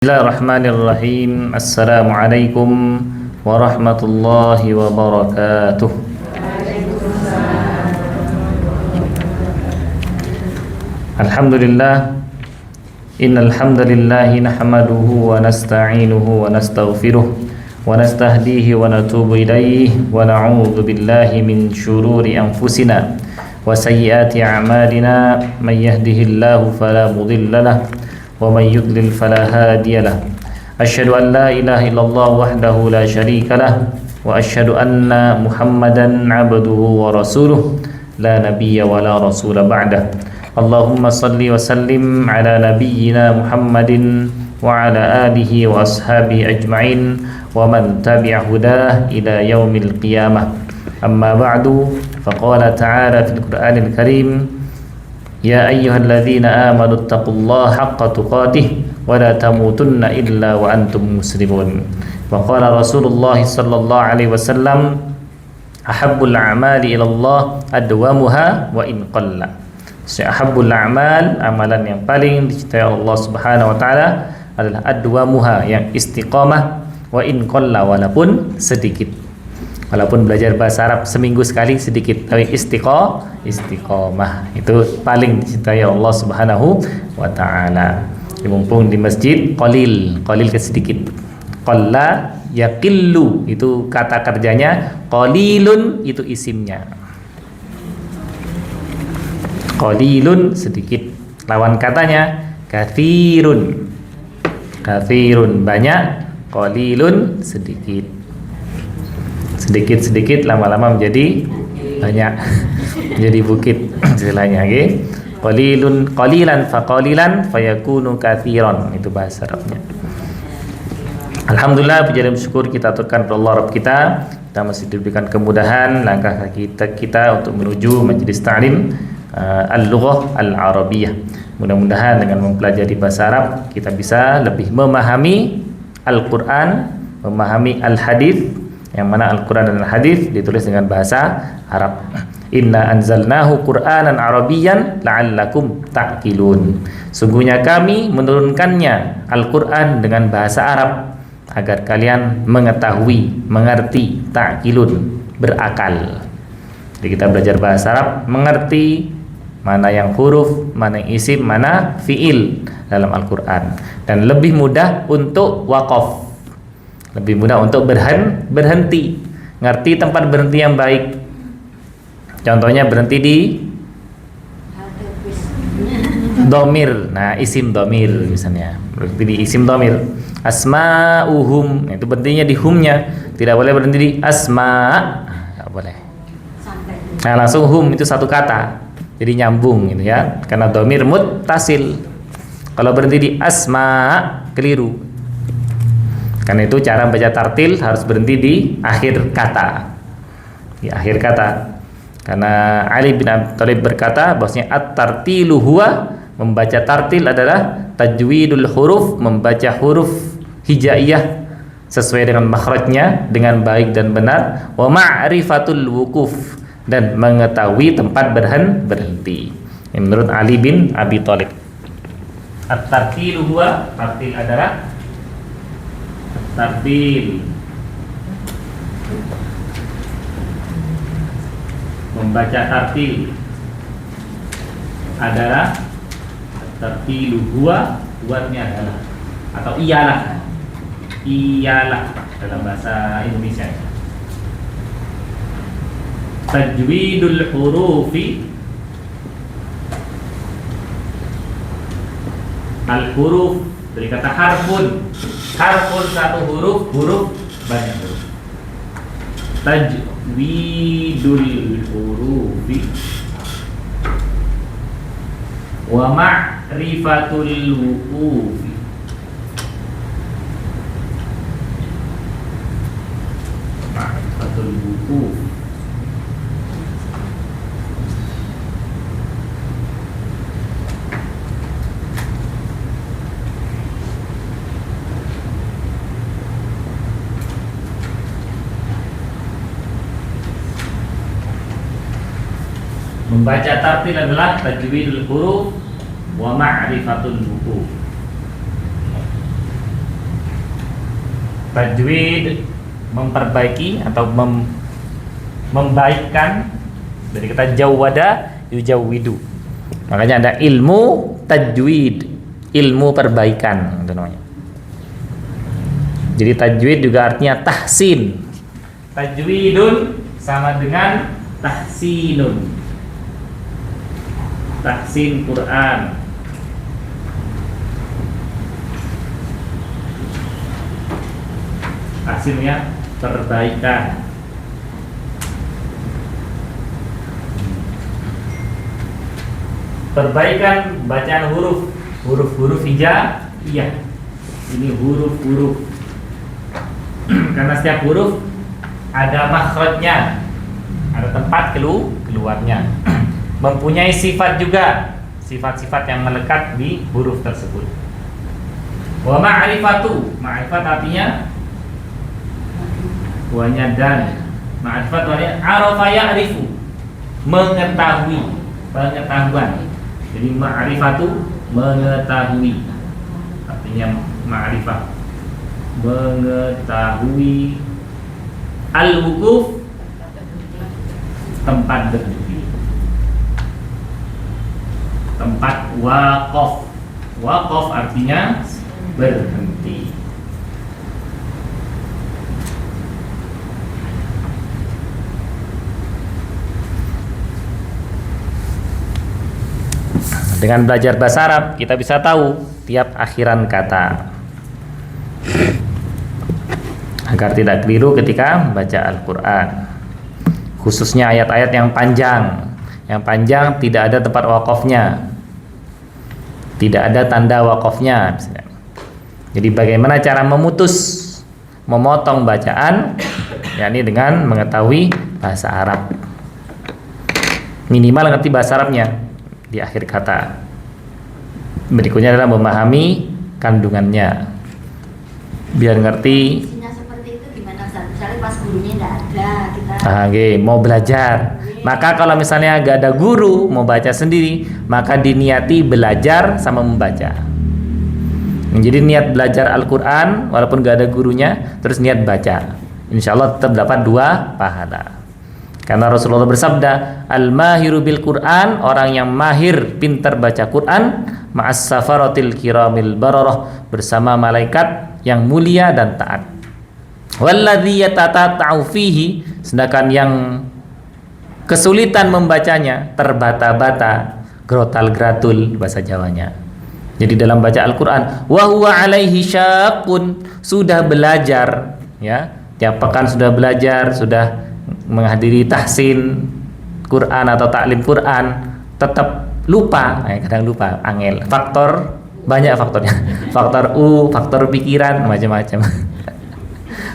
Bismillahirrahmanirrahim. Assalamualaikum warahmatullahi wabarakatuh. Alhamdulillah. Innal hamdalillahi nahmaduhu wa nasta'inuhu wa nastaghfiruh wa nastahdihi wa natubu ilaihi wa na'udzu billahi min syururi anfusina wa sayyiati a'malina. May yahdihillahu fala mudilla lahu ومن يضلل فلا هادي له أشهد أن لا إله إلا الله وحده لا شريك له وأشهد أن محمدا عبده ورسوله لا نبي ولا رسول بعده اللهم صل وسلم على نبينا محمد وعلى آله وأصحابه أجمعين ومن تبع هداه إلى يوم القيامة أما بعد فقال تعالى في القرآن الكريم يا أيها الذين آمنوا اتقوا الله حق تقاته ولا تموتن إلا وأنتم مسلمون وقال رسول الله صلى الله عليه وسلم أحب الأعمال إلى الله أدومها وإن قل. Ahabbul a'mal, amalan yang paling dicintai Allah Subhanahu wa taala adalah adwamuha, yang istiqamah, wa in qalla, walaupun sedikit. Walaupun belajar bahasa Arab seminggu sekali sedikit, tapi istiqomah itu paling dicintai Allah Subhanahu wa taala. Mumpung di masjid, qalil ke sedikit. Qalla yaqillu itu kata kerjanya, qalilun itu isimnya. Qalilun sedikit, lawan katanya katsirun. Katsirun banyak, qalilun sedikit. Sedikit-sedikit lama-lama menjadi banyak, jadi bukit istilahnya. Okay? Qalilan faqalilan fayakunu katsiran, itu bahasa Arabnya. Alhamdulillah, puji dan syukur kita aturkan kepada Allah Rabb kita. Kita masih diberikan kemudahan langkah kita untuk menuju majelis ta'lim al-lughah al-arabiyah. Mudah-mudahan dengan mempelajari bahasa Arab kita bisa lebih memahami Al-Qur'an, memahami al-hadis, yang mana Al-Quran dan Al-Hadis ditulis dengan bahasa Arab. Inna anzalnahu Qur'anan Arabiyyan la'allakum ta'qilun. Sungguhnya kami menurunkannya Al-Quran dengan bahasa Arab agar kalian mengetahui, mengerti, ta'qilun, berakal. Jadi kita belajar bahasa Arab, mengerti mana yang huruf, mana yang isim, mana fi'il dalam Al-Quran, dan lebih mudah untuk waqaf, lebih mudah untuk berhenti, ngerti tempat berhenti yang baik. Contohnya berhenti di domir, nah isim domir misalnya, berhenti di isim domir. Asma'uhum, itu berhentinya di humnya, tidak boleh berhenti di asma', nggak boleh. Nah langsung hum itu satu kata, jadi nyambung gitu ya, karena domir muttasil. Kalau berhenti di asma' keliru. Karena itu cara baca tartil harus berhenti di akhir kata. Di akhir kata. Karena Ali bin Abi Thalib berkata bahwasanya at-tartilu huwa, membaca tartil adalah tajwidul huruf, membaca huruf hijaiyah sesuai dengan makhrajnya dengan baik dan benar, wa ma'rifatul wukuf, dan mengetahui tempat berhenti. Ini menurut Ali bin Abi Thalib. At-tartilu huwa, tartil adalah tartil, membaca tartil adalah tartilu huwa, buatnya adalah atau iyalah dalam bahasa Indonesia. Tajwidul hurufi, al-huruf dari kata harfun satu huruf banyak huruf. Tajwidul hurufi wa ma'rifatul wuqufi. Ma'rifatul wuquf, membaca tartil adalah tajwidul huruf wa ma'rifatul wuquf. Tajwid memperbaiki atau membaikkan, dari kata jawwada yujawwidu. Makanya ada ilmu tajwid, ilmu perbaikan itu namanya. Jadi tajwid juga artinya tahsin. Tajwidun sama dengan tahsinun. Tahsin Quran. Tahsinnya perbaikan. Perbaikan bacaan huruf hijaiyah. Ini huruf-huruf. Karena setiap huruf ada makhrajnya, ada tempat keluarnya. Mempunyai sifat juga, sifat-sifat yang melekat di huruf tersebut. Wa ma'rifatu, ma'rifat artinya wanya dan ma'rifat artinya arafa ya'rifu, mengetahui, pengetahuan. Jadi ma'rifatu mengetahui, artinya ma'rifah mengetahui. Al-wukuf tempat berdiri, tempat waqaf. Waqaf artinya berhenti. Dengan belajar bahasa Arab kita bisa tahu tiap akhiran kata agar tidak keliru ketika membaca Al-Quran, khususnya ayat-ayat yang panjang. Yang panjang tidak ada tempat wakafnya, tidak ada tanda wakafnya. Jadi bagaimana cara memotong bacaan, yakni dengan mengetahui bahasa Arab, minimal ngerti bahasa Arabnya di akhir kata. Berikutnya adalah memahami kandungannya, biar ngerti. Misalnya pas gurunya tidak ada, kita mau belajar. Maka kalau misalnya gak ada guru, mau baca sendiri, maka diniati belajar sama membaca. Jadi niat belajar Al-Quran walaupun gak ada gurunya, terus niat baca, insya Allah tetap dapat 2 pahala. Karena Rasulullah bersabda, al-mahiru bil Quran, orang yang mahir pintar baca Quran, ma'as safaratil kiramil bararah, bersama malaikat yang mulia dan taat. Walladzi yatata'u fihi, sedangkan yang kesulitan membacanya, terbata-bata, grotal-gratul bahasa Jawanya. Jadi dalam baca Al-Quran, wa huwa alaihi syaqun, sudah belajar, ya, tiap pekan sudah belajar, sudah menghadiri tahsin Quran atau taklim Quran, tetap lupa, kadang lupa, angel. Banyak faktornya. Faktor faktor pikiran, macam-macam.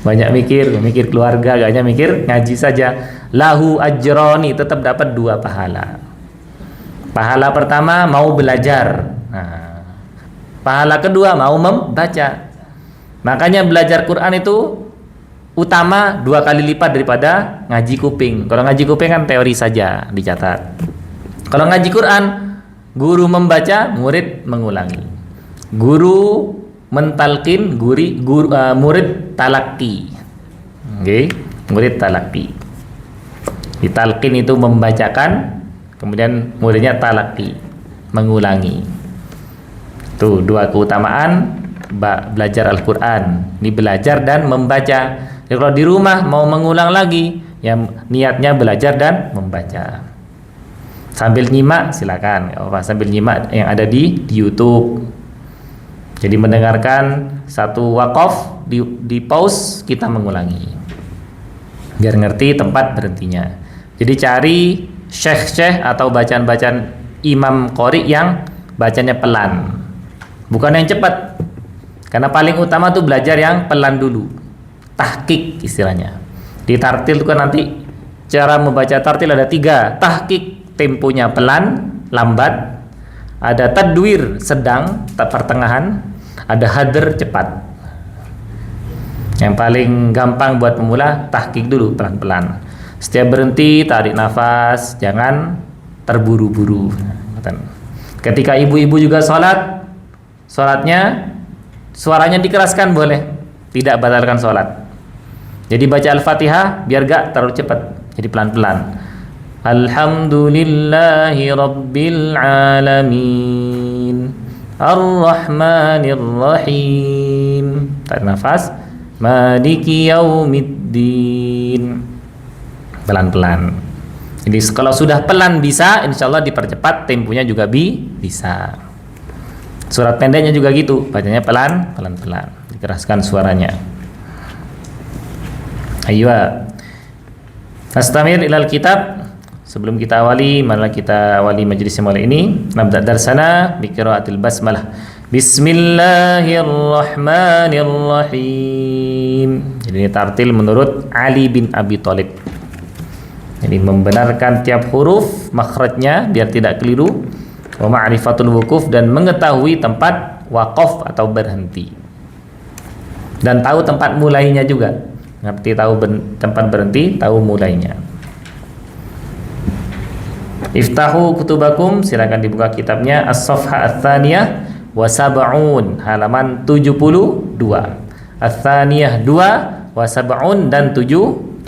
Banyak mikir keluarga, gaknya mikir ngaji saja. Lahu ajroni, tetap dapat 2 pahala. Pahala pertama mau belajar. Nah, pahala kedua mau membaca. Makanya belajar Quran itu utama 2 kali lipat daripada ngaji kuping. Kalau ngaji kuping kan teori saja dicatat. Kalau ngaji Quran, guru membaca, murid mengulangi. Guru mentalkin, murid talaki. Murid talaki. Ditalkin itu membacakan, kemudian muridnya talaki, mengulangi. Itu 2 keutamaan belajar Al-Quran. Ini belajar dan membaca. Jadi kalau di rumah mau mengulang lagi, ya niatnya belajar dan membaca. Sambil nyimak silakan, sambil nyimak yang ada di YouTube. Jadi mendengarkan satu wakaf, di pause kita mengulangi, biar ngerti tempat berhentinya. Jadi cari syekh atau bacaan-bacaan imam qori yang bacanya pelan, bukan yang cepat. Karena paling utama tuh belajar yang pelan dulu, tahqiq istilahnya. Di tartil itu kan nanti cara membaca tartil ada 3. Tahqiq temponya pelan, lambat. Ada tadwir sedang, pertengahan. Ada hadr cepat. Yang paling gampang buat pemula tahqiq dulu, pelan-pelan. Setiap berhenti tarik nafas, jangan terburu-buru. Ketika ibu-ibu juga sholatnya suaranya dikeraskan boleh, tidak batalkan sholat. Jadi baca Al-Fatihah biar gak terlalu cepat, jadi pelan-pelan. Alhamdulillahi Rabbil Alamin Ar-Rahmanir Rahim. Tarik nafas. Maliki Yaumiddin. Pelan-pelan. Jadi kalau sudah pelan bisa, insya Allah dipercepat, temponya juga bisa. Surat pendeknya juga gitu, bacanya pelan-pelan, dikeraskan suaranya. Ayo, nastamir ilal kitab. Sebelum kita awali, marilah kita awali majlis yang mulia ini. Nabda darsana bi qiraatil basmalah. Bismillahirrahmanirrahim. Jadi ini tartil menurut Ali bin Abi Thalib. Jadi membenarkan tiap huruf makhrajnya biar tidak keliru. Wa ma'rifatul wukuf, dan mengetahui tempat waqaf atau berhenti. Dan tahu tempat mulainya juga. Ngerti tahu tempat berhenti, tahu mulainya. Iftahu kutubakum, silakan dibuka kitabnya as-safha ats-tsaniyah wa sab'un, halaman 72. Ats-tsaniyah 2 wa sab'un dan 70.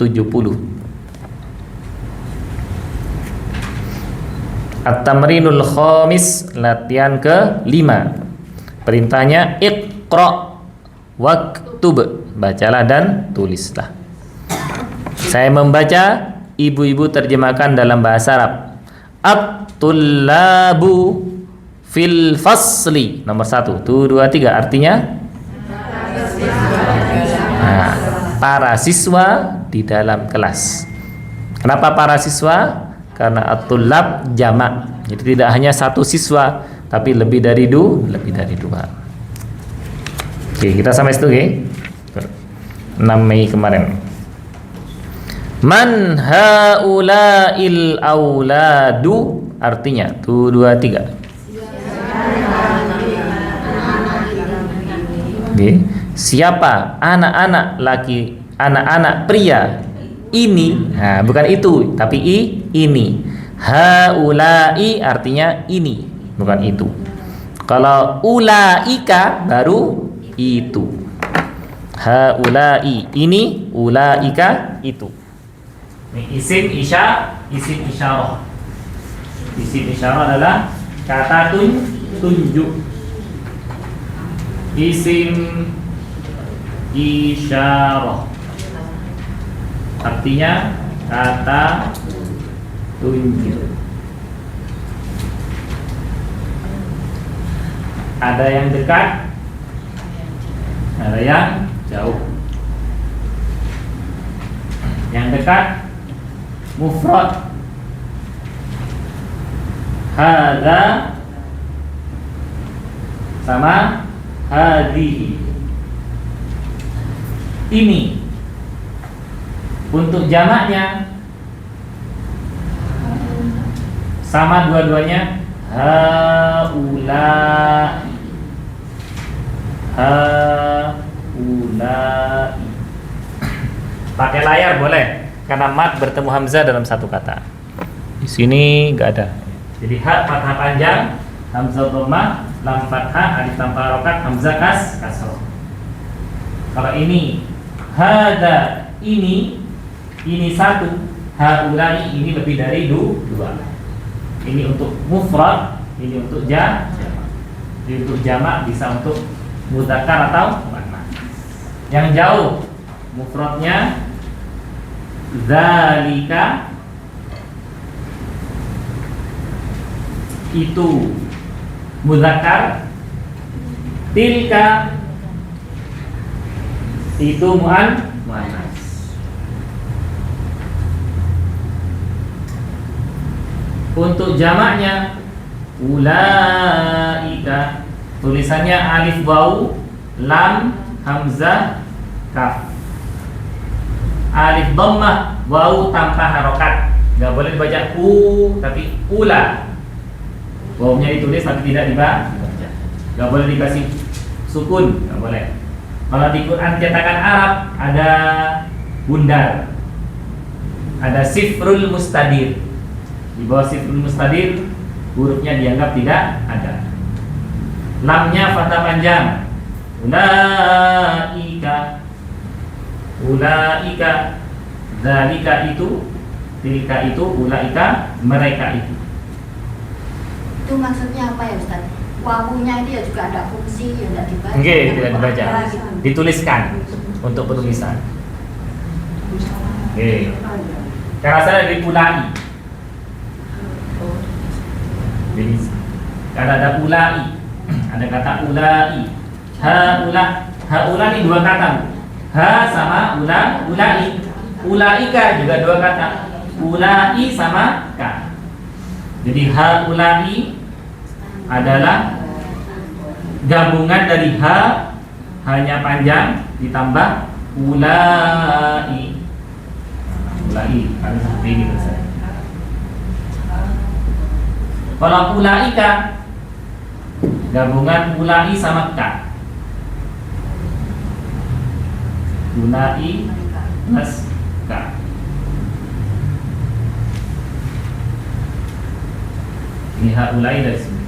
At-tamrinul khamis, latihan ke-5. Perintahnya iqra waktub, bacalah dan tulislah. Saya membaca, ibu-ibu terjemahkan dalam bahasa Arab. At-tullabu fil fasli, nomor 1, 2, 3, artinya para siswa di dalam kelas. Kenapa para siswa? Karena at-tullab jamak, jadi tidak hanya satu siswa, tapi lebih dari dua. Oke, kita sampai situ, oke? 6 Mei kemarin. Man haula'il auladu, artinya 1, 2, 3. Oke. Siapa anak-anak laki, anak-anak pria ini? Nah, bukan itu, tapi ini. Haula'i artinya ini, bukan itu. Kalau ulaika baru itu. Haula'i ini, ulaika itu. Ini isim isyarah. Isim isyarah adalah kata tunjuk. Isim isyarah artinya kata tunjuk. Ada yang dekat, ada yang jauh. Yang dekat mufrad, hadza sama hadhihi. Ini. Untuk jamaknya sama dua-duanya, haulai. Pakai layar boleh, karena mat bertemu hamzah dalam satu kata. Di sini nggak ada. Jadi ha fathah panjang, hamzah dhammah, lam fathah, alif tanpa harokat, hamzah kasroh. Kalau ini hada, ini satu, haulai ini lebih dari dua. Ini untuk mufrad, ini untuk jamak. Jadi untuk jamak bisa untuk mudzakkar atau muannas. Yang jauh mufradnya zalika, itu mudzakkar, tilka itu muannas. Untuk jamaknya ulaika, tulisannya alif waw lam hamzah kaf. Alif dhammah waw tanpa harokat, nggak boleh dibaca u tapi ula. Wawnya ditulis tapi tidak dibaca. Nggak boleh dikasih sukun, nggak boleh. Kalau di Quran cetakan Arab ada bundar, ada sifrul mustadir. Di bawah sifrul mustadir hurufnya dianggap tidak ada. Lamnya fathah panjang, ulaika. ulaika, dzalika itu, tilka itu, ulaika mereka itu. Itu maksudnya apa ya Ustaz? Wawunya itu ya juga ada fungsi, ya tidak dibaca. Nggih, tidak dibaca. Gitu. Dituliskan untuk penulisan. Oke. Cara saya di ulai. Jadi kalau ada ulai, ada kata ulai. Ha ini dua kata. Ha sama ulai. Ulaika juga dua kata. Ulai sama ka. Jadi ha ulai adalah gabungan dari hanya panjang ditambah ulai. Ulai ada seperti ini Ustaz. Kalau ulaika gabungan ulai sama ka. Ulai plus ka. Ini ha ulai dari sini.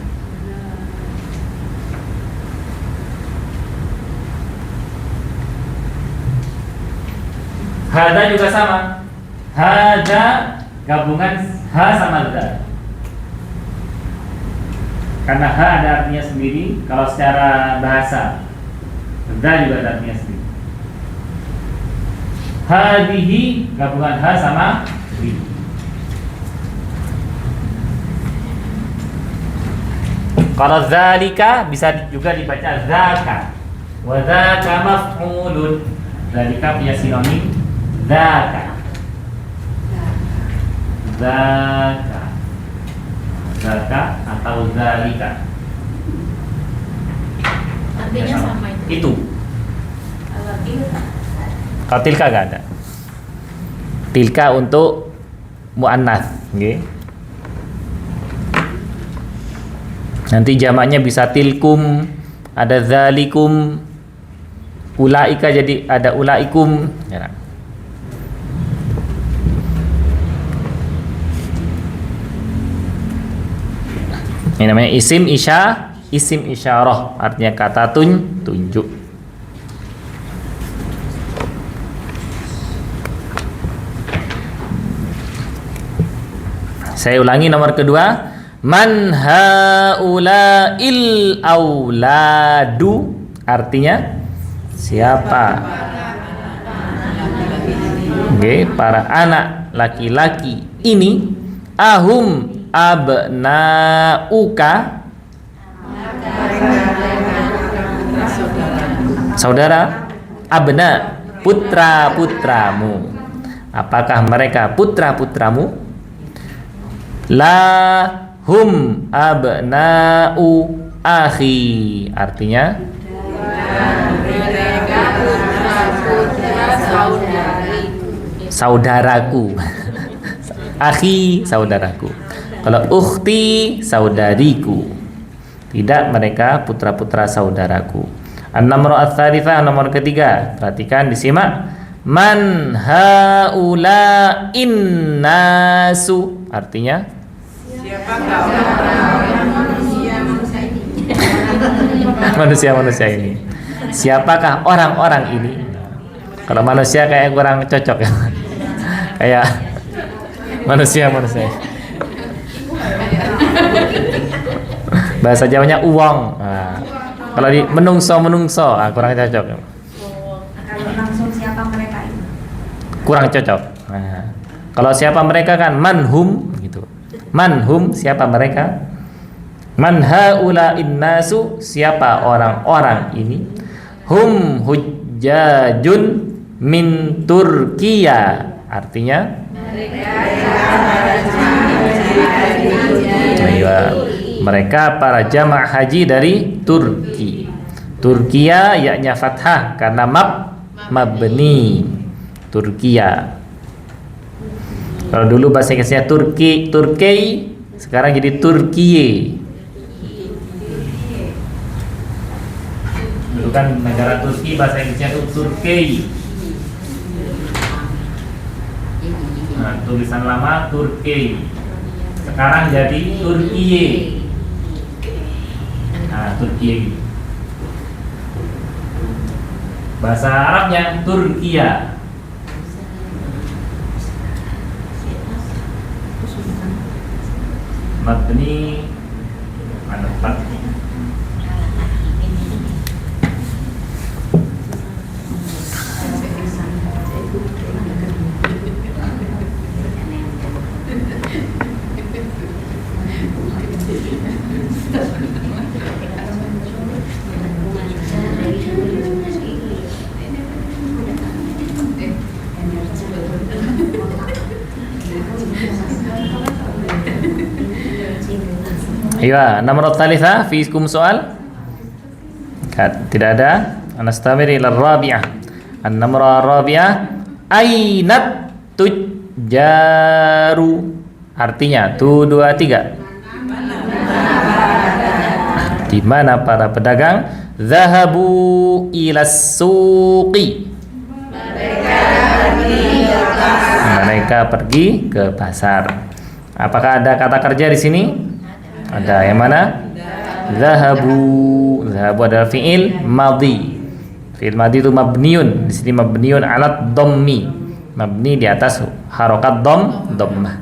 Hada juga sama. Hada gabungan ha sama da. Karena ha ada artinya sendiri. Kalau secara bahasa, da juga ada artinya sendiri. Hadihi gabungan ha sama di. Kalau zalika bisa juga dibaca zaka. Wa zaka maf'ulun. Zalika punya sinonim zaka. Zaka. Zaka atau zalika. Artinya sama Itu. Kalau tilka. Kalau tilka gak ada. Tilka untuk muannats, nggih. Nanti jamaknya bisa tilkum, ada zalikum, ulaika jadi ada ulaikum. Ya. Ini namanya isim isyarah, artinya kata tunjuk. Saya ulangi nomor kedua. Man haula'il auladu, artinya siapa? Oke, para anak laki-laki ini. Ahum abna'uka, saudara. Abna, putra-putramu. Apakah mereka putra-putramu? La hum abna'u akhi, artinya saudaraku. Akhi, saudaraku. Kalau ukhti, saudariku. Tidak, mereka putra-putra saudaraku. An-namru ats-tsalitsah, nomor ketiga. Perhatikan, disimak. Man haula innasu, artinya manusia ini. Siapakah orang-orang ini? Kalau manusia kayak kurang cocok ya. Kayak manusia. Bahasa Jawanya uwong. Nah, kalau di menungso kurang cocok. Kalau langsung siapa mereka itu? Kurang cocok. Nah, kalau siapa mereka kan manhum gitu. Manhum, siapa mereka? Man haula innasu, siapa orang-orang ini? Hum hujjajun min Turkiya, artinya mereka para jamaah haji dari Turki. Turkiya yaknya fathah karena mabni. Turkiya. Kalau dulu bahasa Inggrisnya Turki, sekarang jadi Turkiye. Dulu kan negara Turki bahasa Inggrisnya itu Turki. Nah, tulisan lama Turki. Sekarang jadi Turkiye. Nah, Turkiye. Bahasa Arabnya Turkiya. mabni ala fath. Iya, nomor tsalitsah fiikum soal? Tidak ada. Anastamir ila rabi'ah. An-namr rabi'ah ainat tujjaru. Artinya 1 2 3. Di mana para pedagang? Zahabu ilas suqi. Mereka pergi ke pasar. Apakah ada kata kerja di sini? Ada. Yang mana? Zahabu. Zahabu adalah fi'il madhi. Fi'il madhi itu mabniun. Di sini mabniun alat dhammi. Mabni di atas harokat dhammah.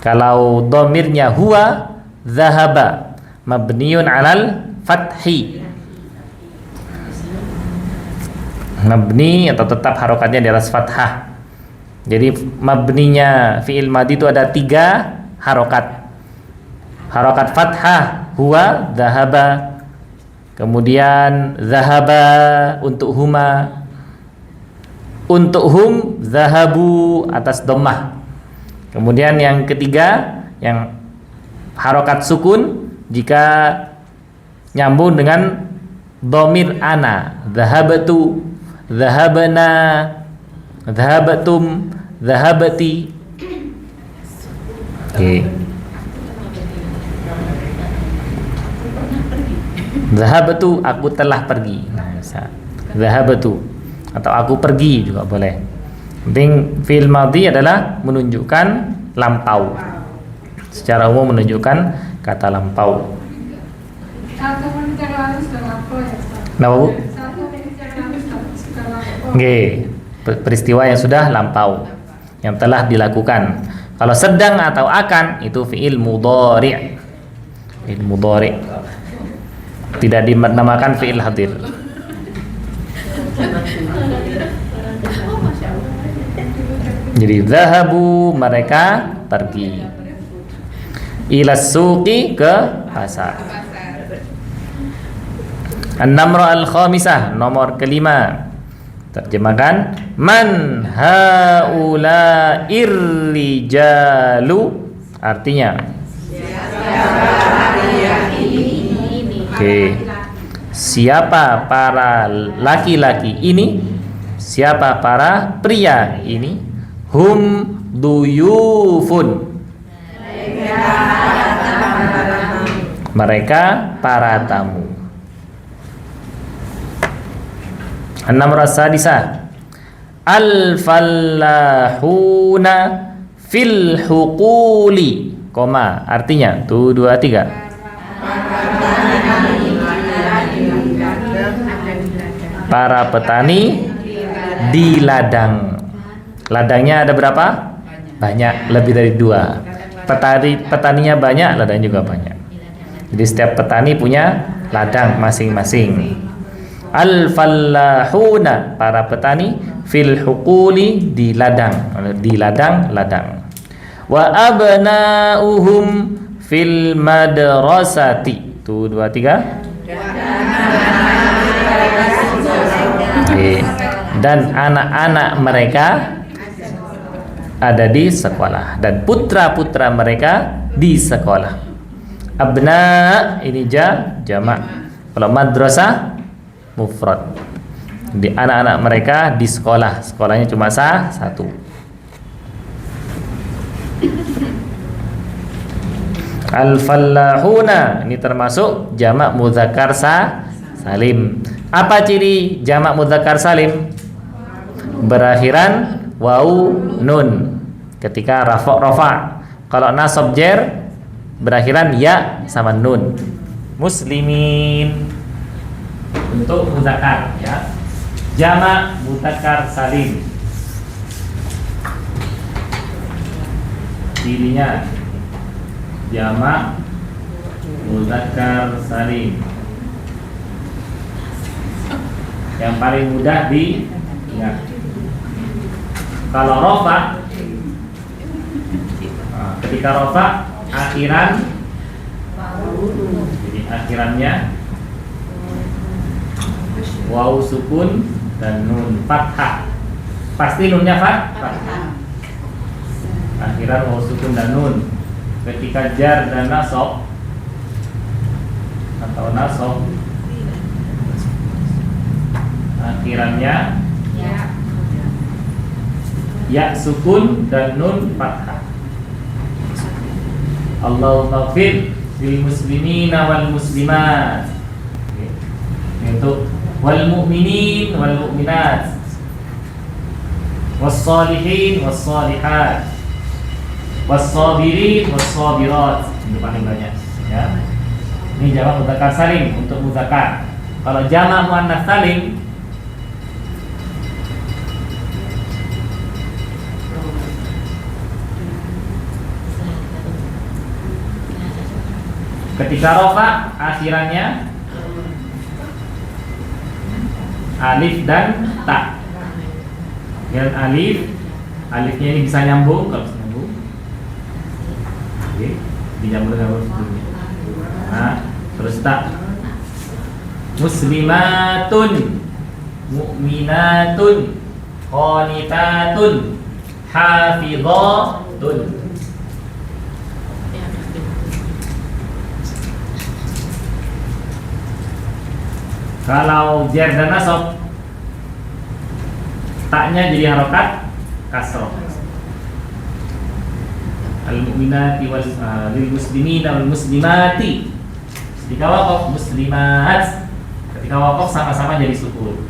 Kalau dhamirnya huwa, zahaba, mabniun alal fathi. Mabni atau tetap harokatnya di atas fathah. Jadi mabninya fi'il madhi itu ada 3 harokat. Harokat fathah huwa, zahaba. Kemudian zahaba untuk huma. Untuk hum, zahabu atas dhammah. Kemudian yang ketiga, yang harokat sukun jika nyambung dengan dhamir ana. Zahabatu, zahabana, zahabatum, zahabati. Oke. Zahabatu, aku telah pergi. Nah, bisa. Zahabatu atau aku pergi juga boleh. Penting fi'il madhi adalah menunjukkan lampau. Secara umum menunjukkan kata lampau. Kenapa, Bu? Oke, peristiwa yang sudah lampau, yang telah dilakukan. Kalau sedang atau akan itu fi'il mudhari'. Fi'il mudhari'. Tidak dinamakan fi'il hadir. Jadi zahabu, mereka pergi. Ilas suqi, ke pasar. An-namr al-khamisah, nomor kelima. Terjemahkan, man haula irrijalu. Artinya, oke. Siapa para laki-laki ini? Siapa para pria ini? Hum duyufun. Mereka para tamu. An-namr as-sadisah. Al-fallahuna fil huquli. Koma, artinya 1 2 3. Para petani di ladang. Ladangnya ada berapa? Banyak, lebih dari 2. Petaninya banyak, ladang juga banyak. Jadi setiap petani punya ladang masing-masing. Al-fallahuna, para petani, fil huquli, di ladang, di ladang-ladang. Wa abna'uhum fil madrasati. 1 2 3. Oke. Dan anak-anak mereka ada di sekolah, dan putra-putra mereka di sekolah. Abna ini jamak. Kalau madrasah mufrad. Di anak-anak mereka di sekolah. Sekolahnya cuma satu. Al-fallahuna ini termasuk jamak mudzakkar salim. Apa ciri jamak mudzakkar salim? Berakhiran waw nun ketika rafa'. Kalau nasab jar berakhiran ya sama nun. Muslimin untuk mudzakkar, ya. Jamak mudzakkar salim. Cirinya jamak mudzakkar salim. Yang paling mudah diingat. Kalau rofa, ketika rofa akhiran, jadi akhirannya waw sukun dan nun fathah. Pasti nunnya fathah. Akhiran waw sukun dan nun. Ketika jar dan nasab atau nasab, akhirannya ya sukun dan nun fathah. Allahumma ighfir lil muslimina wal muslimat. Untuk wal mu'minin wal mu'minat, was salihin was salihat, was sabirin was sabirat. Ini paling banyak ya. Ini jamak mudzakkar salim untuk mudzakkar. Kalau jamak muannats salim, ketika rofa akhirannya alif dan ta. Dan alifnya ini bisa nyambung, kalau bisa nyambung. Oke, dinyambung dengan huruf sebelumnya. Nah, terus ta. Muslimatun, mu'minatun, qanitatun, hafizatun. Kalau jar dan nasab, taknya jadi harokat kasroh. Al-mu'minati lil muslimina wal muslimati. Ketika waqaf muslimat, ketika waqaf sama-sama jadi sukun.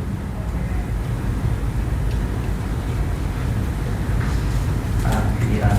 Akhiran.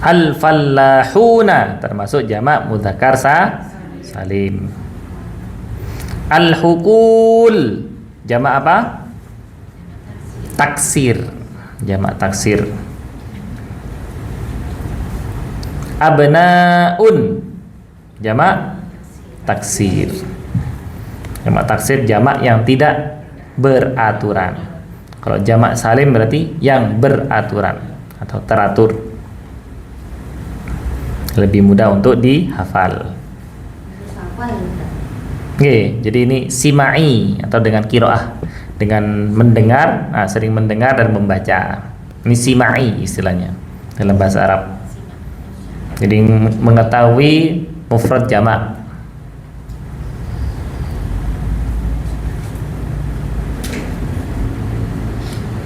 Al-fallahuna termasuk jamak mudzakkar salim. Al-hukul jamak apa? Taksir, jamak taksir. Abnaun jamak taksir. Jamak taksir jamak yang tidak beraturan. Kalau jamak salim berarti yang beraturan atau teratur. Lebih mudah untuk dihafal. Oke, jadi ini simai atau dengan qiraah, dengan mendengar, sering mendengar dan membaca. Ini simai istilahnya dalam bahasa Arab. Jadi mengetahui mufrad jamak.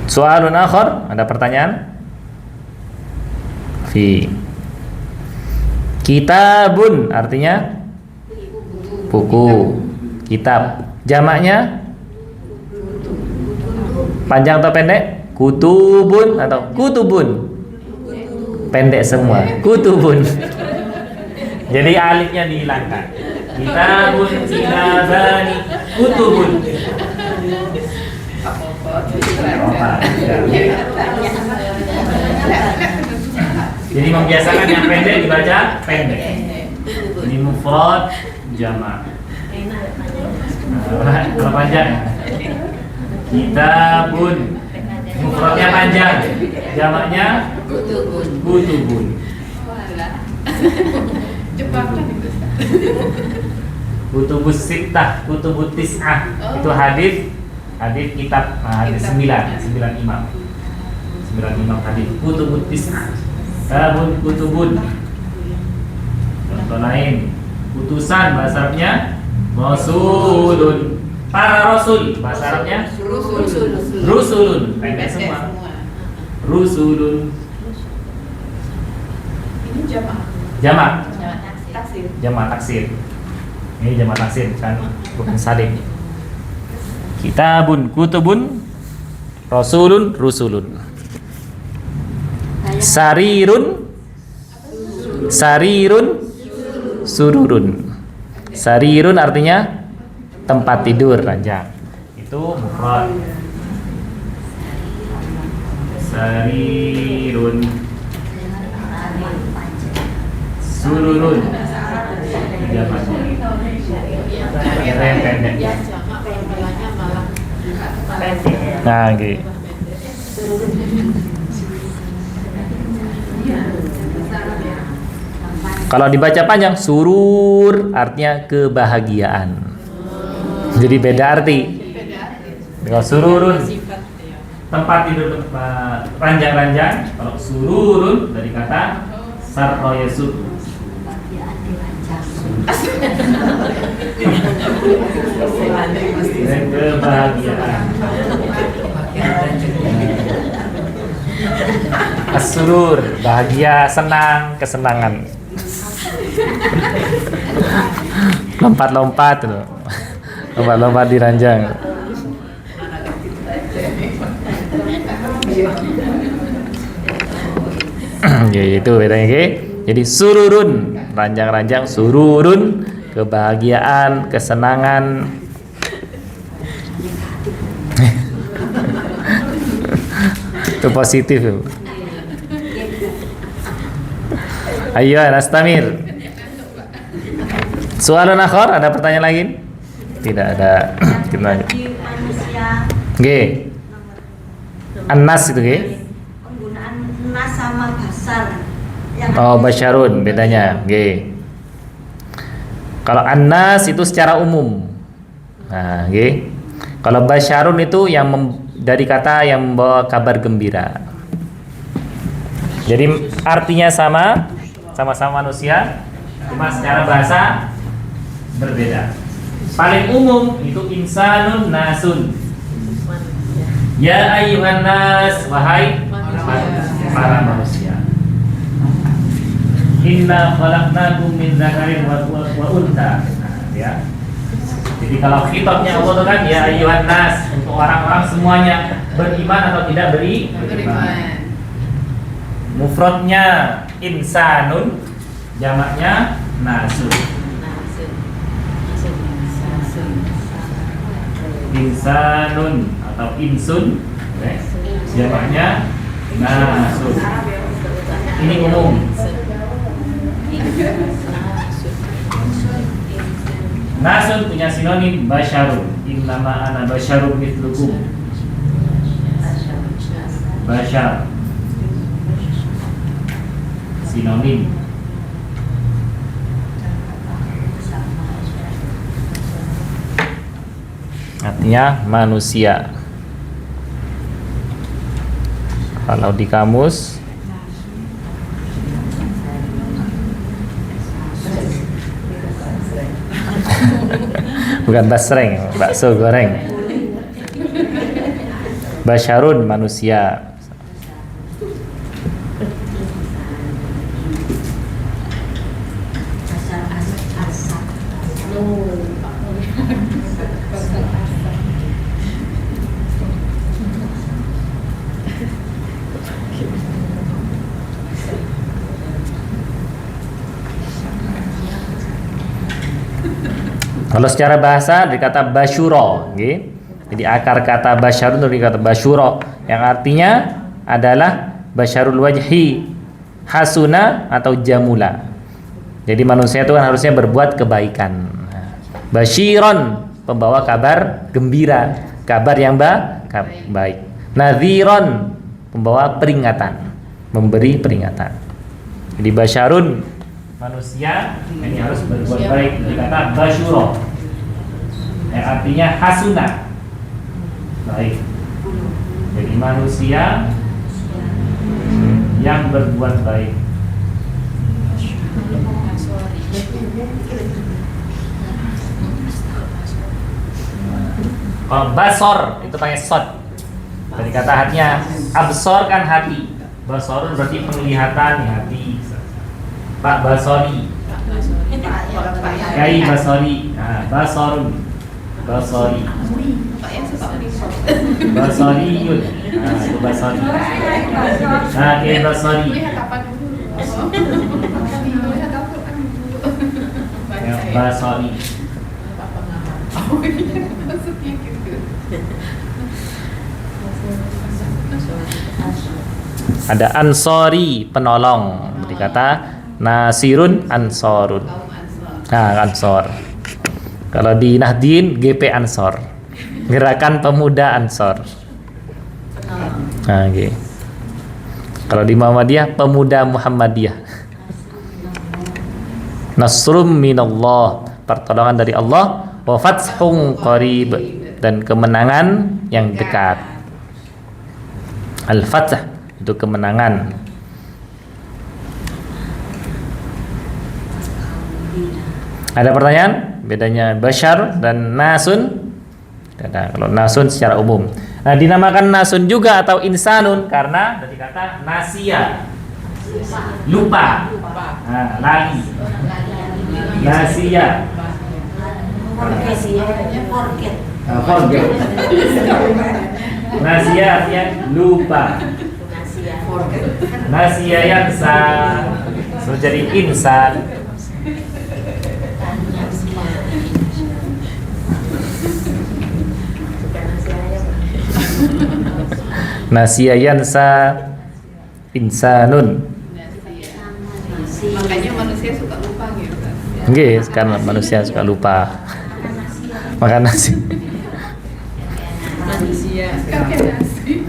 Soalun akhar, ada pertanyaan? Fi kitabun artinya buku, kitab. Jamaknya panjang atau pendek? Kutubun atau kutubun? Pendek semua. Kutubun. Jadi alifnya dihilangkan. Kitabun, kitabani, kutubun. Jadi membiasakan yang pendek dibaca pendek. Ini mufrad jamak. Kalau panjang, kitabun. Mufradnya panjang, jamaknya kutubun. Kutubus sittah, kutubut tis'ah. Itu hadis kitab, hadis 9 imam. 9 imam hadis kutubut tis'ah. Tabun kutubun. Contoh lain, utusan bahasa Arabnya rasulun. Para rasul bahasa Arabnya rusulun. Pendek semua. Rusulun. Ini jamak. Jamak. Taksir. Jamak taksir. Ini jamak taksir kan rukun salim. Kitabun, kutubun, rasulun, rusulun. Sarirun, sarirun, sururun. Sarirun artinya tempat tidur ranjang. Itu mufrad. Sarirun, sururun. Jamaknya. Yang pendek. Ya, jamak pelajarannya malah Nah, gitu. Kalau dibaca panjang, surur artinya kebahagiaan. Jadi beda arti. Kalau sururun tempat tidur, tempat ranjang-ranjang. Kalau sururun dari kata sarroyesur. Kebahagiaan dirancang. Kebahagiaan. Asurur, bahagia, senang, kesenangan. Lompat-lompat tuh. Lompat-lompat di ranjang. Ya, itu bedanya, oke. Jadi sururun, ranjang-ranjang, sururun, kebahagiaan, kesenangan. Itu positif. Ayo, Nastamir. Soalan akhir, ada pertanyaan lagi? Tidak ada. Kita lanjut. Di manusia G. An-nas itu G. penggunaan nas sama basar. Yang Oh, basyarun bedanya. G. Kalau an-nas itu secara umum. Nah, G. Kalau basyarun itu yang dari kata yang membawa kabar gembira. Jadi artinya sama-sama manusia, cuma secara bahasa berbeda. Paling umum itu insanun nasun. Ya ayyuhan nas, wahai para manusia. Inna khalaqnakum min dzakarin wa untha. Nah, ya. Jadi kalau khitabnya Allah itu kan ya ayyuhan nas, untuk orang-orang semuanya beriman atau tidak beriman. Mufradnya insanun, jamaknya nasun. Insanun atau insun, jamaknya nasun. Ini umum. Nasun punya sinonim basyarun. Innama ana basyarun mithlukum. Basyar sinonim. Artinya manusia. Kalau di kamus bukan basreng, bakso goreng. Basyarun manusia. Kalau secara bahasa dari kata basyuro, okay? Jadi akar kata basyarun dari kata basyuro yang artinya adalah basyarul wajhi, hasuna atau jamula. Jadi manusia itu kan harusnya berbuat kebaikan. Basyiron, pembawa kabar gembira, kabar yang baik. Nadhiron, pembawa peringatan, memberi peringatan. Jadi basyarun, manusia ini harus berbuat baik. Dikata basyuro yang artinya hasuna, baik. Jadi manusia yang berbuat baik. Kalau basor itu pakai sod. Dari kata hatinya, absor kan hati. Basor berarti penglihatan hati. Pak Basori. Kiai Basori. Nah, Basarun. Basori. Pak yang suka pisau. Basoriun. Nah, itu Basori. Nah, Kiai Basori. Lihat apa dulu? Lihat apa dulu? Ya, Basori. Pak pengamat. Oh iya, maksudnya gitu. Ada Ansori, penolong. Berarti kata Nasirun Ansorun. Kaum Ansor. Nah, Ansor. Kalau di Nahdien GP Ansor. Gerakan Pemuda Ansor. Nah, okay. Kalau di Muhammadiyah Pemuda Muhammadiyah. Nasrum minallah, pertolongan dari Allah, wa fathun qarib, dan kemenangan yang dekat. Al-Fath itu kemenangan. Ada pertanyaan? Bedanya Bashar dan Nasun? Nah, kalau Nasun secara umum. Nah, dinamakan Nasun juga atau Insanun karena dari kata nasia, lupa, nah, lali, nasia, nah, forget. Nasia artinya lupa. Nasia yang so jadi insan. Nasia yansa insanun. Makanya manusia suka lupa gitu kan. Nggih, karena manusia suka lupa. Makan nasi. Manusia kakek nasi.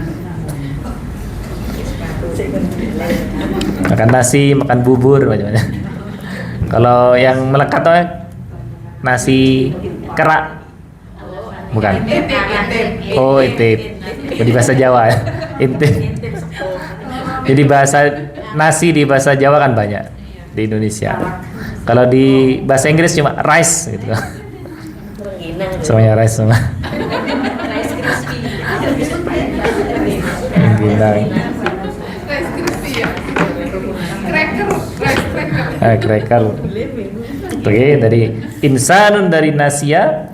Makan nasi, makan bubur macam-macam. Kalau yang melekat tuh nasi kerak. Bukan. Oh, intip. Di bahasa Jawa ya. Intip. Jadi bahasa nasi di bahasa Jawa kan banyak di Indonesia. Kalau di bahasa Inggris cuma rice gitu. Semuanya rice semua. Ginang. Rice crispy ya. Cracker, rice cracker. Cracker. Oke, dari insanun dari nasia,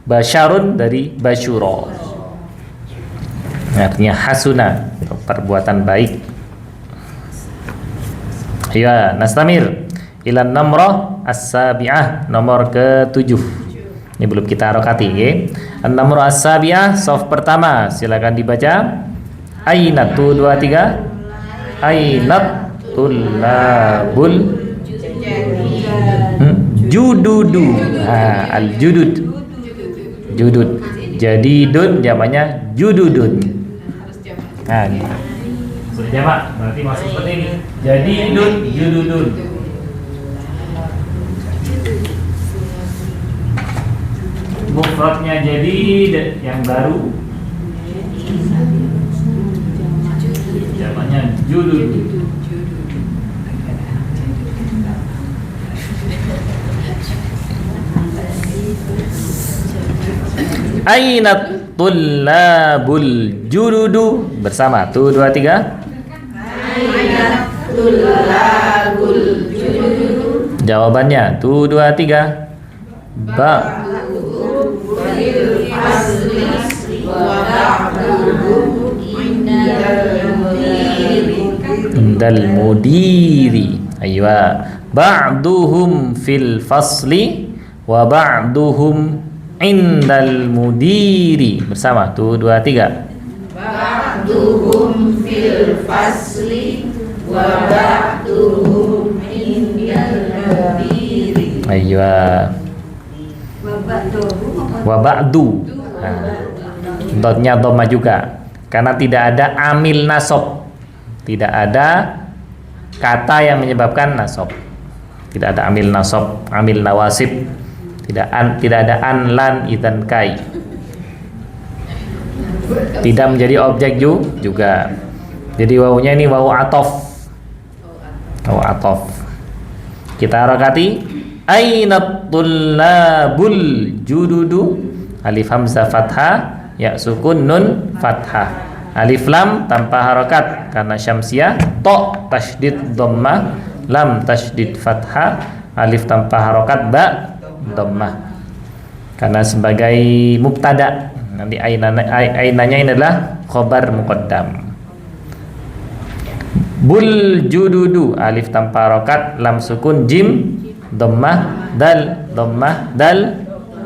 basyarun dari basyuro. Artinya hasuna, perbuatan baik. Ya, nastamir ilan namrah as-sabi'ah, nomor ke-7. Ini belum kita harokati, ya. An-namrah as-sabi'ah, soft pertama, silakan dibaca. Ainat 2 3. Ainat tullabul jududu. Al-judud. Judud. Jadidun jamaknya jududun. Nah, gitu. Sudah jamak, berarti masuk seperti ini. Jadidun, jududun. Mufradnya jadid yang baru. Jamaknya judud. Ainat tullabul jududu, bersama 2 3. Ainat tullabul jududu. Jawabannya 2 3. Ba indal mudiri. Aywa, ba'duhum fil fasli wa ba'duhum indal mudiri, bersama 2 3. Ba'duhum fil fasli wa ba'duhum indal mudiri. Aywa, wa ba'du. Dotnya dhamma juga karena tidak ada amil nasab, tidak ada kata yang menyebabkan nasab, tidak ada amil nasab, amil nawasib, tidak ada an lan idan kai, tidak menjadi objek juga. Jadi wawunya ini wawu atof. Wawu atof. Kita harakati ainat tullabul jududu, alif hamzah fathah, ya sukun nun fathah, alif lam tanpa harokat karena syamsiah, to tasydid dhammah, lam tasydid fathah, alif tanpa harokat, ba dhammah. Karena sebagai mubtada, nanti ainanya ini adalah khobar muqaddam. Bul jududu, alif tanpa harokat, lam sukun, jim dhammah, dal dhammah, dal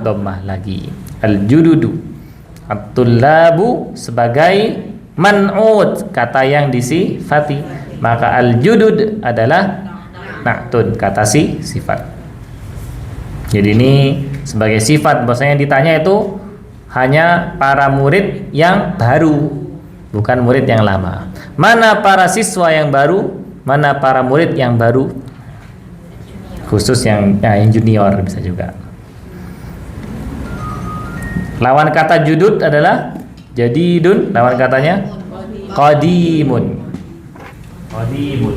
dhammah lagi. Al jududu, at-tullabu sebagai man'ud, kata yang disifati, maka al judud adalah na'tun, kata sifat. Jadi ini sebagai sifat, bahwasanya yang ditanya itu hanya para murid yang baru, bukan murid yang lama. Mana para siswa yang baru, mana para murid yang baru, khusus yang junior bisa juga. Lawan kata judud adalah jadidun, lawan katanya qadimun. Qadimun.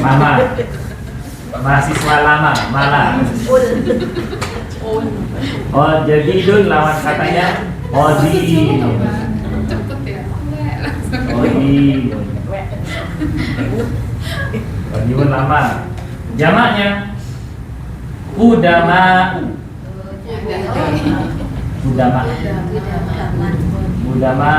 Mama. Mahasiswa lama, malah. Oh, jadidun lawan katanya qadimun. Cepet ya. Qadimun. Qadimun lama. Jamaknya udama. Udama. Udama.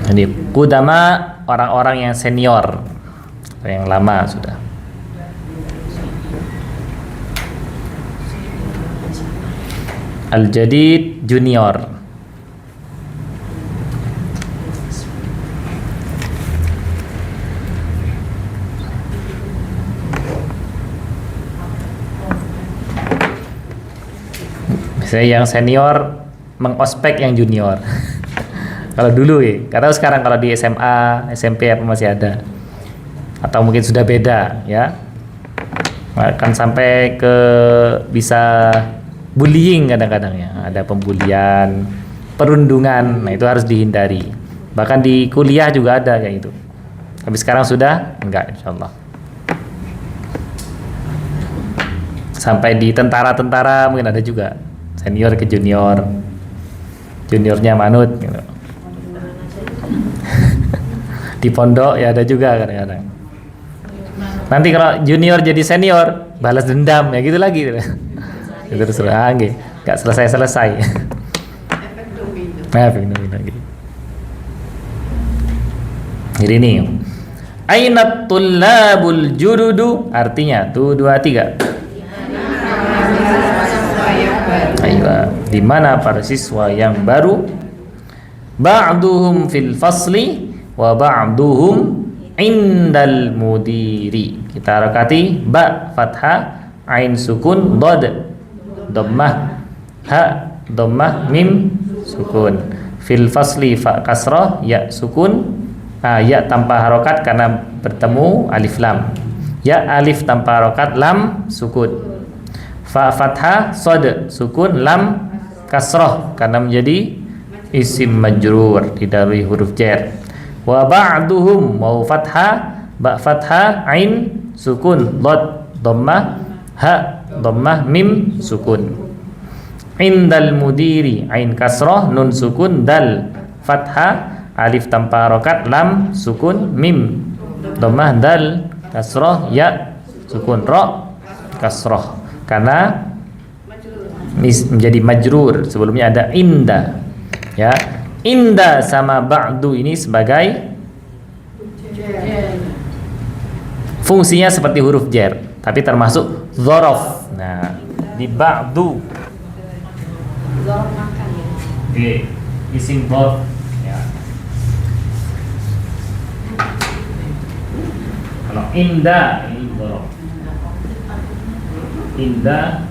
Jadi udama orang-orang yang senior, yang lama sudah. Al-jadid junior. Saya yang senior mengospek yang junior. Kalau dulu ya, karena sekarang kalau di SMA, SMP apa masih ada, atau mungkin sudah beda ya, akan sampai ke bisa bullying kadang-kadang ya, ada pembulian, perundungan, nah itu harus dihindari. Bahkan di kuliah juga ada kayak gitu. Tapi sekarang sudah enggak, insyaallah. Sampai di tentara-tentara mungkin ada juga. Senior ke junior, juniornya manut gitu. Di pondok ya ada juga kadang-kadang. Nanti kalau junior jadi senior, balas dendam ya gitu lagi gitu. Itu terus lagi, nggak selesai-selesai. Efek domino gitu. Jadi ini ainat tullabul jududu, artinya tuh 2 3. Ayo, di mana para siswa yang baru? Ba'duhum fil fasli wa ba'duhum indal mudiri. Kita harakati ba fathah, ain sukun, dad dhammah, ha dhammah, mim sukun. Fil fasli fa kasrah, ya sukun, ya tanpa harokat karena bertemu alif lam. Ya alif tanpa harokat, lam sukun. Fa fathah, sod sukun, lam kasrah karena menjadi isim majrur didahului huruf jar. Wa ba'duhum mau fathah, ba fathah, ain sukun, dad dhammah, ha dhammah, mim sukun. Indal mudiri, ain kasrah, nun sukun, dal fathah, alif tanpa harokat, lam sukun, mim dhammah, dal kasrah, ya sukun, ra kasrah karena menjadi majrur. Sebelumnya ada inda ya. Inda sama ba'du ini sebagai fungsinya seperti huruf jar, tapi termasuk dzaraf. Nah, di ba'du oke, isim dzaraf ya. Kalau inda ini dzaraf. Inda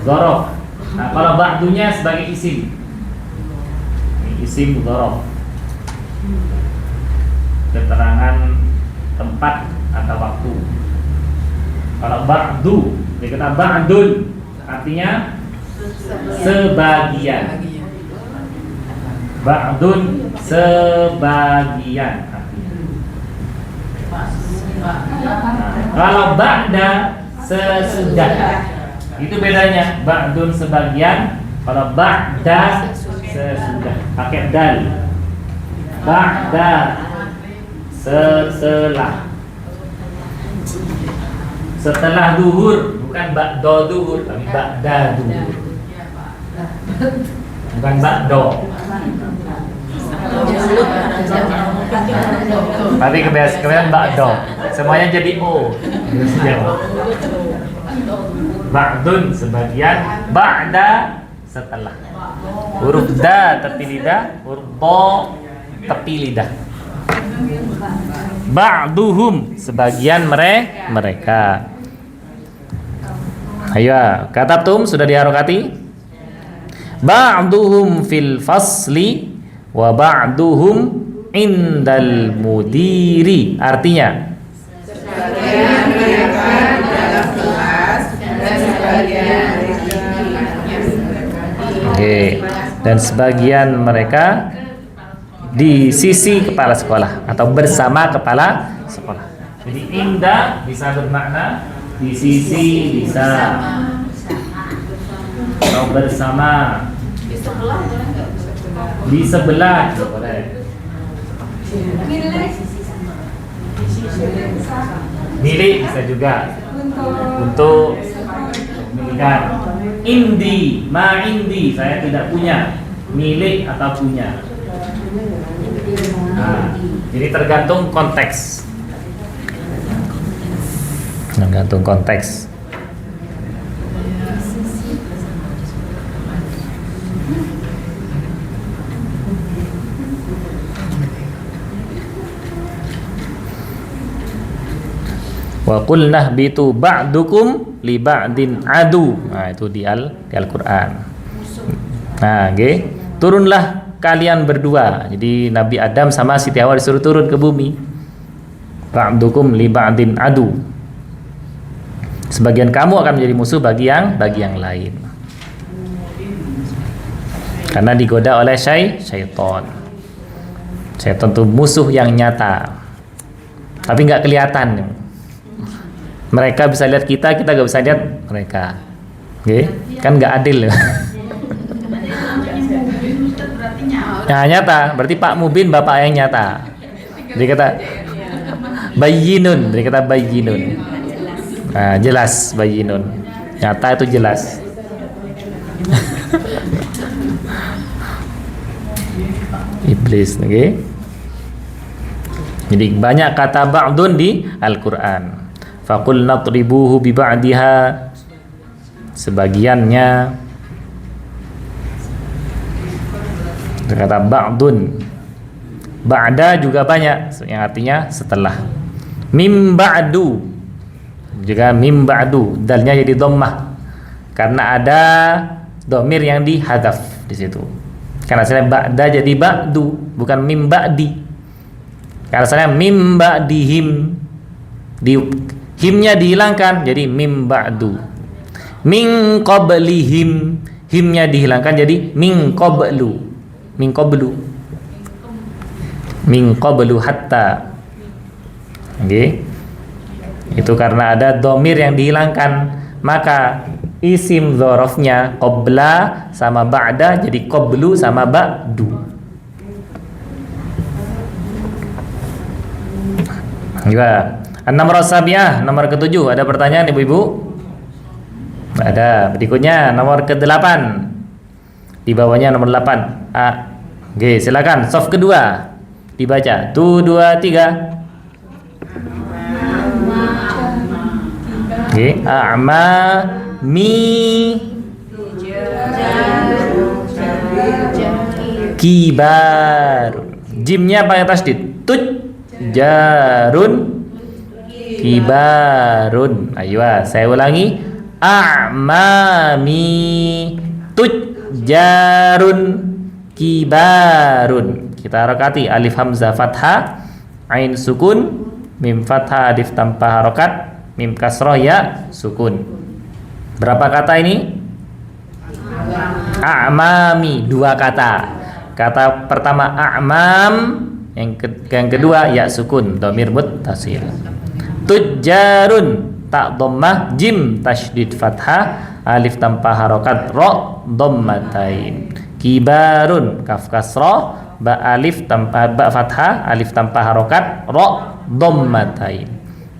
dzaraf. Nah, kalau ba'dunya sebagai isim. Ini isim dzaraf. Keterangan tempat atau waktu. Kalau ba'du, dikata ba'dun artinya sebagian. Ba'dun sebagian artinya. Nah, kalau ba'da sesudah. Itu bedanya. Ba'dun sebagian, kalau ba'da sesudah. Pakai dal. Ba'da setelah. Setelah duhur, bukan ba'da duhur, tapi ba'da duhur. Bukan ba'do. Tapi kebiasaan ba'do. Semuanya jadi o. Ba'dun sebagian, ba'da setelah. Huruf da tepi lidah, huruf do tepi lidah. Ba'duhum sebagian mereka. Ayo, katabtum sudah diharokati. Ba'duhum fil fasli wa ba'duhum indal mudiri. Artinya sebagian mereka dalam kelas dan sebagian oke. Dan sebagian mereka di sisi kepala sekolah atau bersama kepala sekolah. Jadi indah bisa bermakna di sisi, bisa atau bersama. di sebelah boleh nggak? Di sebelah boleh. Milik bisa juga untuk milikan. Indi, ma indi, saya tidak punya. Milik atau punya. Nah, jadi tergantung konteks. Tergantung konteks. Wa qulna bitu ba'dukum li ba'din adu. Nah, itu di Al-Qur'an. Nah, nggih. Turunlah kalian berdua. Jadi Nabi Adam sama Siti Hawa disuruh turun ke bumi. Ba'dukum li ba'din adu. Sebagian kamu akan menjadi musuh bagi yang lain. Karena digoda oleh syaitan. Syaitan itu musuh yang nyata. Tapi nggak kelihatan. Mereka bisa lihat kita nggak bisa lihat mereka. Oke, kan nggak adil. Nah, nyata, berarti Pak Mubin bapak yang nyata. Jadi kata bayyinun, jadi kata bayyinun. Nah, jelas bayyinun. Nyata itu jelas. Iblis, oke. Okay? Jadi banyak kata ba'dun di Al-Qur'an. Faqul natribuhu bi ba'diha, sebagiannya. Kata ba'dun. Ba'da juga banyak yang artinya setelah. Mim ba'du juga mim ba'du, dalnya jadi dhammah karena ada dhamir yang dihadzaf di situ. Karena saya ba'da jadi ba'du, bukan mim ba'di. Karena saya mim ba'dihim, di himnya dihilangkan jadi mim ba'du. Min qablihim, himnya dihilangkan jadi min qablu. Min qablu. Min qablu hatta. Oke. Itu karena ada dhamir yang dihilangkan, maka isim dzarafnya qabla sama ba'da jadi qablu sama ba'du. Juga An-Namr as-Sabi'ah, nomor ke-7. Ada pertanyaan Ibu-ibu? Ada. Berikutnya nomor ke-8. Di bawahnya nomor 8. Oke, silakan. Shaf kedua. Dibaca. 1 2 3. Oke, a'ma mi kibar. Jimnya pakai tasdid. Jarun kibarun. Ayo, saya ulangi. A'mami tujjarun kibarun. Kita harakati alif hamzah fathah, ain sukun, mim fathah alif tanpa harokat, mim kasroh ya sukun. Berapa kata ini? A'mami, 2 kata. Kata pertama a'mam, yang kedua ya sukun, dhamir muttasil. Tujjarun, ta dhammah, jim tasydid fathah, alif tanpa harokat, ra dhammatain. Kibarun kaf kasrah, ba alif tanpa ba fathah, alif tanpa harokat, ra dhammatain.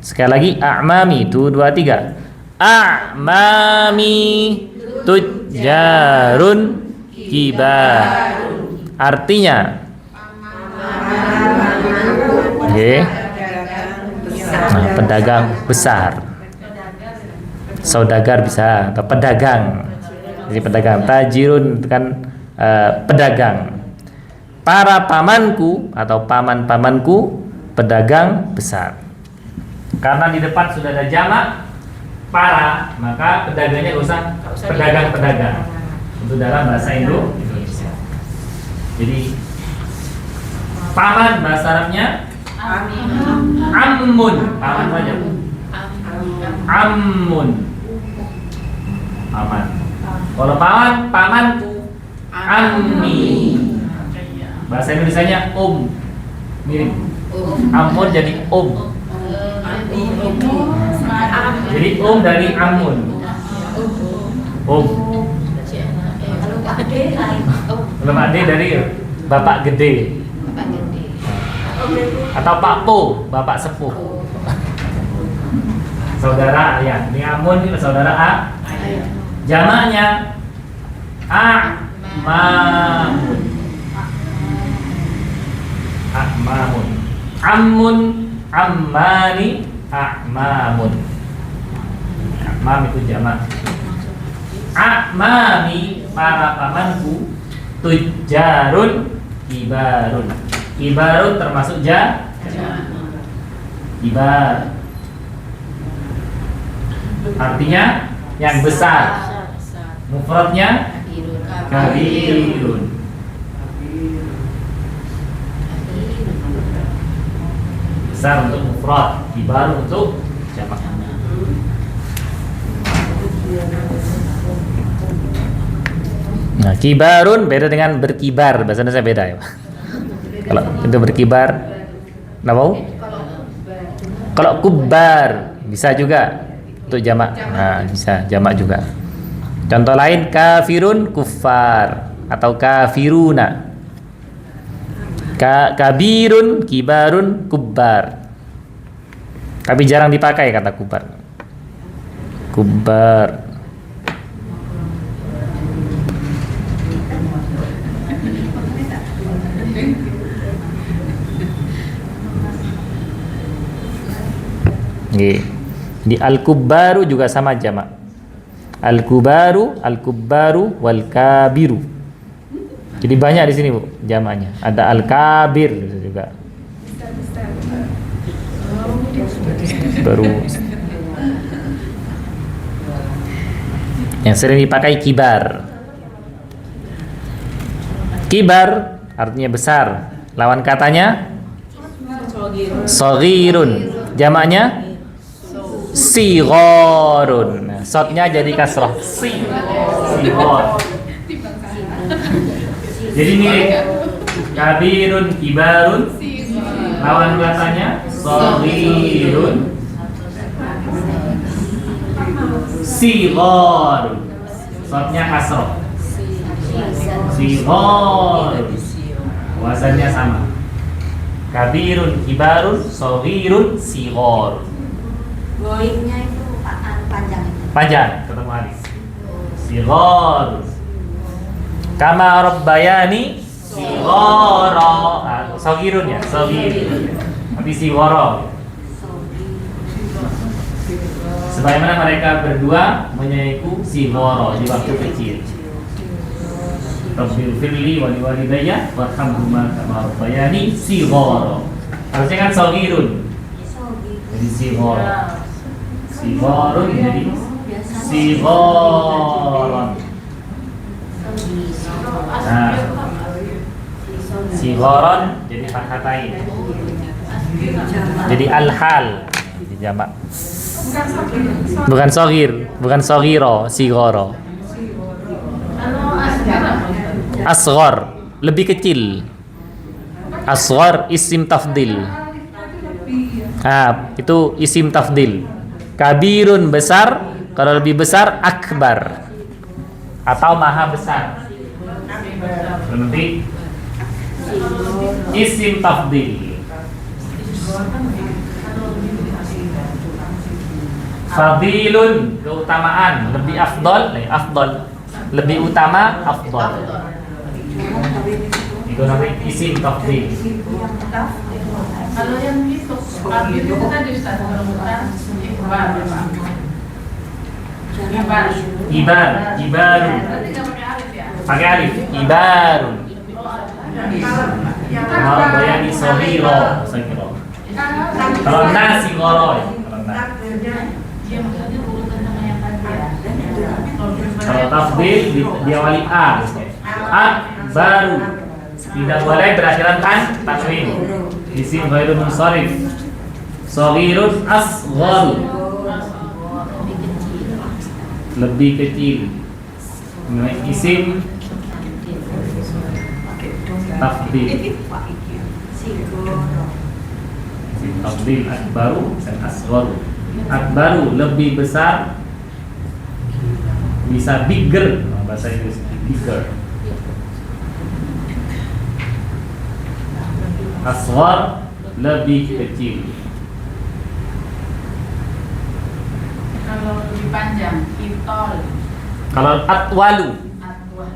Sekali lagi a'mami, 2 2 3. A'mami tujjarun kibar. Artinya nah, pedagang besar. Saudagar bisa atau pedagang. Jadi pedagang, tajirun kan pedagang. Para pamanku atau paman-pamanku pedagang besar. Karena di depan sudah ada jamak para, maka pedagangnya usah pedagang-pedagang. Untuk dalam bahasa Indonesia. Jadi paman bahasa Arabnya ammun, paman saja. Ammun, paman. Kalau pamanku, ammi. Bahasa Indonesianya mirip. Ammun jadi Jadi dari ammun. Kalau ade dari bapak gede. Atau Pak Po, bapak sepuh. Saudara ayah. Ini amun ini saudara A. Jamaknya a'mamun. A'mamun. Ammun, ammani, a'mamun. A'mam itu jamak. A'mami para pamanku, tujjarun kibarun. Kibarun termasuk kibar. Artinya yang besar. Mufradnya kabirun. Besar untuk mufrad, kibar untuk jamak. Nah, kibarun beda dengan berkibar, bahasa Indonesia beda ya. Kalau itu berkibar, kenapa? Kalau kubar bisa juga untuk jamak. Nah, bisa jamak juga. Contoh lain kafirun kuffar atau kafiruna. Kabirun, kibarun, kubbar. Tapi jarang dipakai kata kubbar. Kubbar. Di al-kubbaru juga sama jamak. Al-kubbaru, wal kabiru. Jadi banyak di sini Bu jamaknya. Ada al-kabir juga. Baru yang sering dipakai kibar. Kibar artinya besar. Lawan katanya saghirun. Jamaknya sigharun. Nah, shotnya jadi kasrah. Sighar. Jadi mirip. Kabirun, kibarun. Lawan katanya saghirun, sigharun. Shotnya kasrah. Sigharun. Wazannya sama. Kabirun, kibarun, saghirun, sighar. Goingnya itu panjang. Panjang, ketemu alif. Sighar. Kama rabbayani sighara. Saghirun ya, saghirun. Tapi sighara. Sebagaimana mereka berdua menyayangiku sighara di waktu kecil. Rabbil firli wa liwalidayya warhamhuma kama rabbayani sighara. Harusnya kan saghirun. Jadi sighara. Sigharun jadi sigharan. Nah, sigharan jadi fakhatain. Jadi al-hal jadi jamak. Bukan saghir, bukan saghira, sighara. Asghar, lebih kecil. Asghar isim tafdil. Itu isim tafdil. Kabirun besar, kalau lebih besar akbar atau maha besar. Berarti isim tafdil. Fadilun keutamaan, lebih afdol, lebih utama afdol. Itu namanya isim tafdil. Kalau yang itu, kabir itu tadi Ustaz, kalau bukan ikhbar ya Pak. Ibarun. Berarti nggak pakai alif ya? Pakai alif. Ibarun. Kalau bayani sohiro. Kalau nasi goroy. Dia maksudnya urutan sama yang tadi ya. Kalau tafdil diawali a. Baru. Tidak boleh berakhiran kan tanwin. Isim ghairun munsharif. Shaghirun asghar. Lebih kecil. Isim tafdil. Isim tafdil akbaru dan asgharu. Akbaru lebih besar, bisa bigger, bahasa Inggris bigger. Asghar lebih kecil. Kalau lebih panjang, itol. Kalau atwalu Atwa.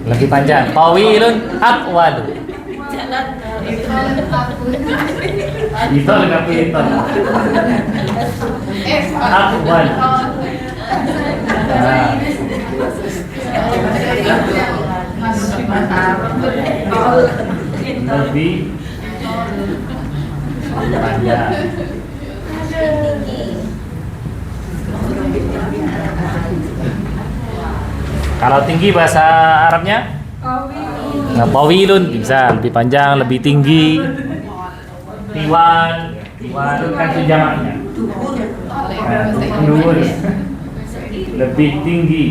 lebih panjang. Tawilun atwalu. Itol takut. Itu lebih itu. Atwal. Nah, Masuk di mata. lebih panjang. Kalau tinggi bahasa Arabnya? Tawilun bisa lebih panjang, lebih tinggi. Tiwan kan itu jamaknya. Duhur lebih tinggi.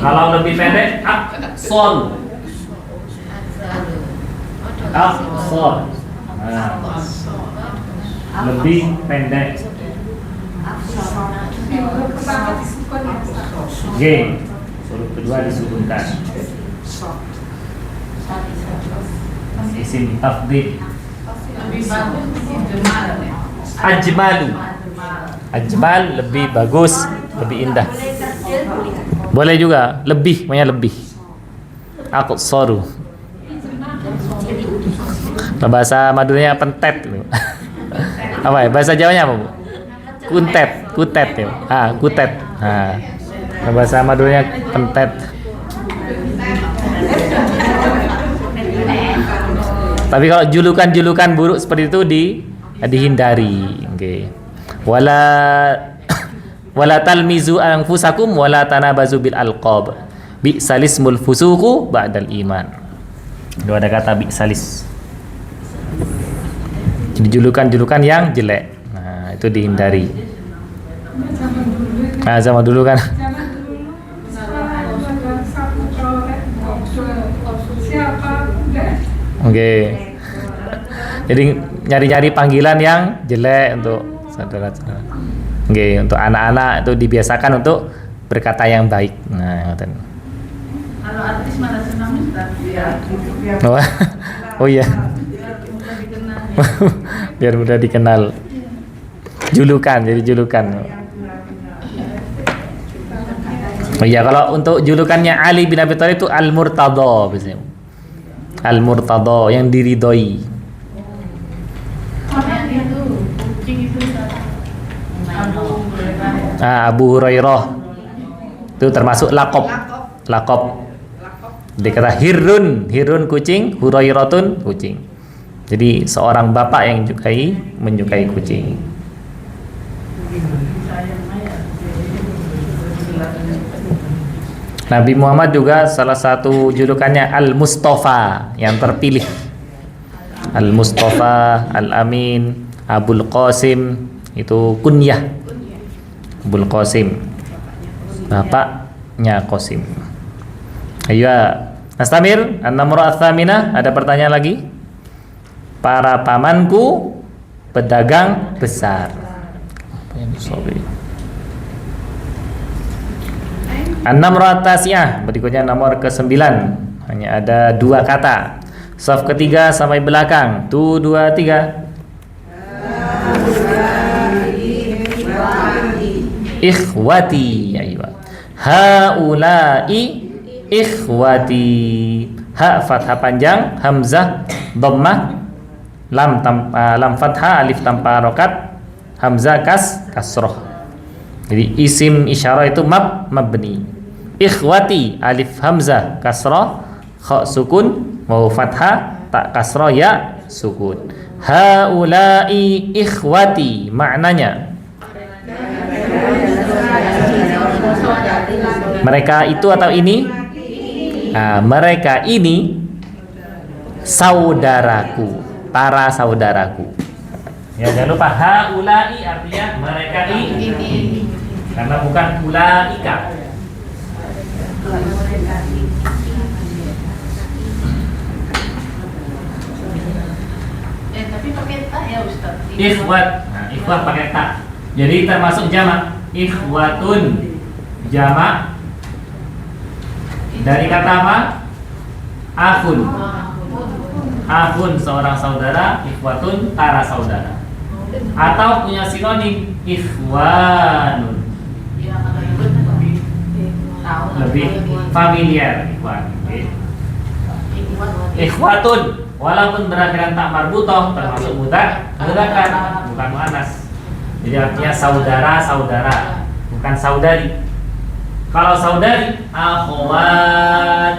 Kalau lebih pendek, aqsar. Aqsar. Nah, lebih pendek. G. Huruf kedua disukunkan. Isim tafdil. Lebih bagus jemal ya. Ajmalu. Ajmal lebih bagus, lebih indah. Boleh juga, lebih, makanya lebih. Aqsaru. Bahasa Maduranya pentet. Apa ya? Bahasa Jawanya apa, Bu? Kutet ya. Kutet. Bahasa Maduranya pentet. Tapi kalau julukan-julukan buruk seperti itu dihindari. Oke. Wala talmizu anfusakum wala tanabazu bil alqab. Bi'salismul fusuqu ba'dal iman. Itu ada kata bi'salis. Jadi julukan-julukan yang jelek. Nah, itu dihindari. Zaman dulu kan. Oke. Jadi nyari-nyari panggilan yang jelek untuk saudara-saudara. Oke, untuk anak-anak itu dibiasakan untuk berkata yang baik. Nah, ngoten. Kalau artis mana senang Ustaz? Oh iya. Biar mudah dikenal. Julukan, jadi julukan. Oh iya, kalau untuk julukannya Ali bin Abi Thalib itu Al-Murtadha biasanya. Al-Murtadha yang diridhoi. Abu Hurairah itu termasuk laqab. Dikata Hirun kucing, Hurairatun kucing. Jadi seorang bapak yang menyukai kucing. Nabi Muhammad juga salah satu julukannya Al-Mustafa, yang terpilih. Al-Mustafa, Al-Amin, Abul Qasim, itu kunyah. Abul Qasim, bapaknya Qasim. Ayo, Nastamir, An-Namra Ats-Tsaminah, ada pertanyaan lagi? para pamanku pedagang besar. Sorry. An-namrah tasi'ah, berikutnya nomor ke-9. Hanya ada 2 kata. Shaf ketiga sampai belakang. 1, 2, 3. Ikhwati. Ayo. Haula'i ikhwati. Ha fathah panjang, hamzah dhammah, lam fathah, alif tanpa harokat, hamzah kasroh. Jadi isim isyarah itu mabni. Ikhwati, alif hamzah kasroh, kha sukun, waw fathah, tak kasroh, ya sukun. Haula'i ikhwati, maknanya mereka itu atau ini? Nah, mereka ini saudaraku, para saudaraku. Ya, jangan lupa haula'i artinya mereka ini, karena bukan ulaika. Tapi pakai tak ya Ustaz. Ikhwat, nah, ikhwat pakai tak. Jadi termasuk jamak. Ikhwatun jamak dari kata apa? Akhun. Akhun seorang saudara, ikhwatun para saudara. Atau punya sinonim ikhwanun. Lebih familiar ikhwan. Ikhwatun walaupun berakhiran tak marbutoh termasuk mudzakkar, bukan muannas. Jadi artinya saudara-saudara, bukan saudari. Kalau saudari, akhwatun,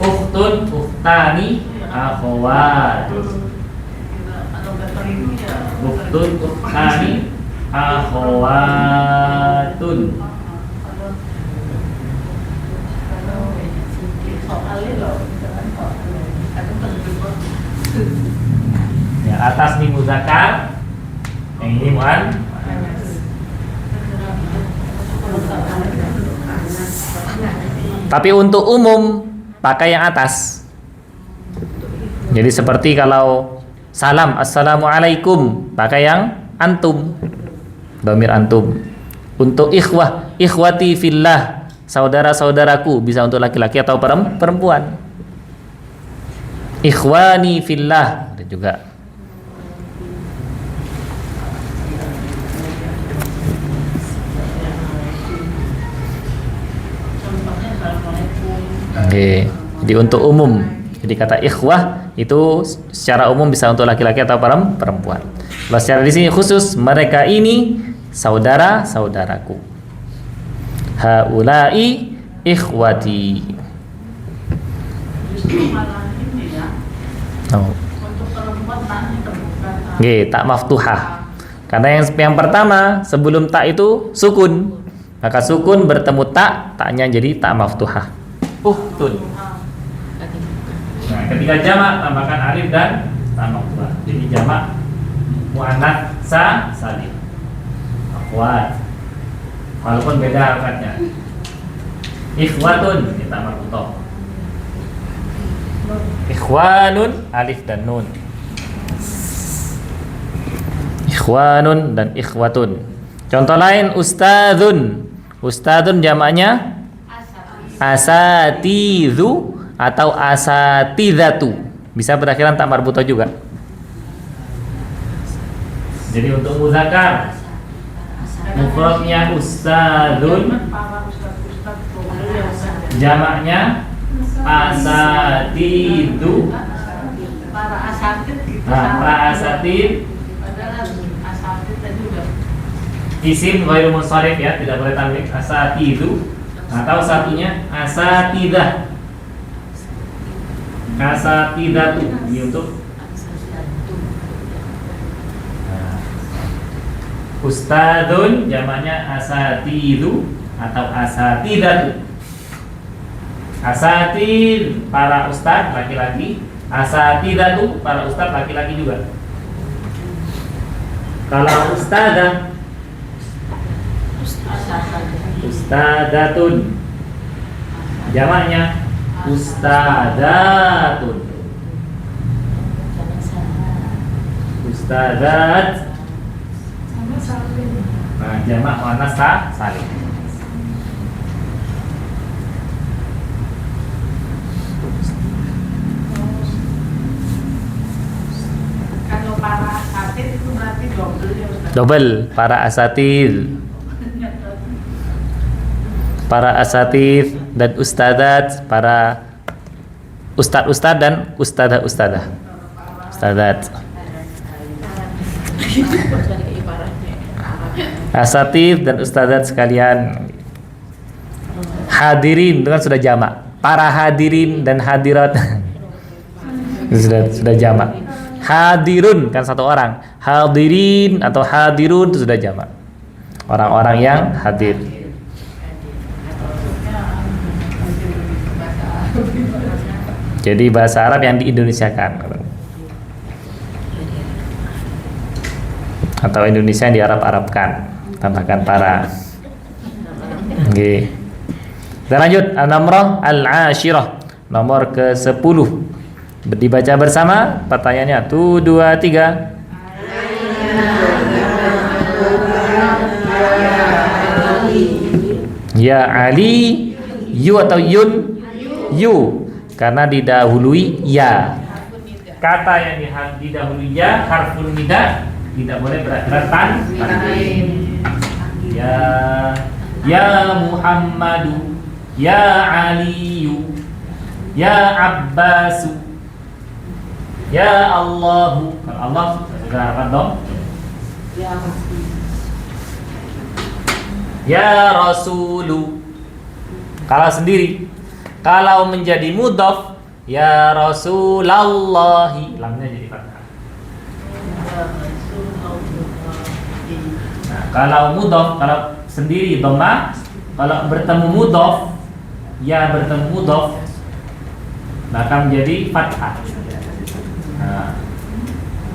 ukhtun, ukhtani, akhwatun, ukhtun, ukhtani, akhwatun. Ya, atas ini muzakkar, yang ini muannas. Tapi untuk umum pakai yang atas. Jadi seperti kalau salam, assalamualaikum, pakai yang antum, dhamir antum. Untuk ikhwah, ikhwati fillah, saudara-saudaraku, bisa untuk laki-laki atau perempuan. Ikhwani fillah, ada juga. Oke. Jadi untuk umum, jadi kata ikhwah itu secara umum bisa untuk laki-laki atau perempuan. Kalau secara di sini khusus, mereka ini saudara-saudaraku. Haula'i ikhwati. Oh. Oke, tak maftuhah. Karena yang pertama sebelum tak itu sukun, maka sukun bertemu tak, taknya jadi tak maftuhah. Ukhtun. Nah, ketika jamak tambahkan alif dan tak maftuhah. Jadi jamak muannats salim. Akhwat. Walaupun beda harokatnya. Ikhwatun kita marbutoh. Ikhwanun alif dan nun. Ikhwanun dan ikhwatun. Contoh lain ustadzun. Ustadzun jamaknya asatidzu atau asatidatu. Bisa berakhiran tak marbutoh juga. Jadi untuk muzakkar mufradnya ustadzun, jamaknya asatidu. Para asatid gitu. Para asatid. Padahal asatid juga. Isim ghairu munsharif ya, tidak boleh tanwin. Asatidu. Atau satunya asatidah. Asatidatu. Ini untuk ustadzun jamaknya asatidu atau asatidatu. Asatid para ustadz laki-laki, asatidatu para ustadz laki-laki juga. Kalau ustadzah, ustadzatun, jamaknya ustadzatun. ustadzat. Sama salim. Nah, jamak muannas salim. Kalau para asatid itu berarti double ya Ustaz. Double, para asatid. Para asatid dan ustadzat, para ustad-ustad dan ustadzah-ustadzah. Ustadzat. Asatid dan ustadzat sekalian. Hadirin itu kan sudah jamak. Para hadirin dan hadirat sudah jamak. Hadirun kan satu orang. Hadirin atau hadirun itu sudah jamak. Orang-orang yang hadir. Jadi bahasa Arab yang diindonesiakan atau Indonesia yang diarab-arabkan, tambahkan para. Oke. Kita lanjut an-namrah al-ashirah, nomor ke-10. Dibaca bersama pertanyaannya. 1 2 3. Ya Ali, yu atau yun? Yu. Karena didahului ya. Kata yang didahului ya, harfun nida, tidak boleh berakhiran tanwin. Ya Muhammadu, ya Aliyu, ya Abbasu, ya Allahu. Kalau Allah sudah apa dong? Ya Rasulu. Kalau sendiri. Kalau menjadi mudhaf, ya Rasulallahi, lamnya jadi fathah. Nah, kalau mudhaf, kalau sendiri dhammah, kalau bertemu mudhaf, ya bertemu mudhaf, maka menjadi fathah. Nah,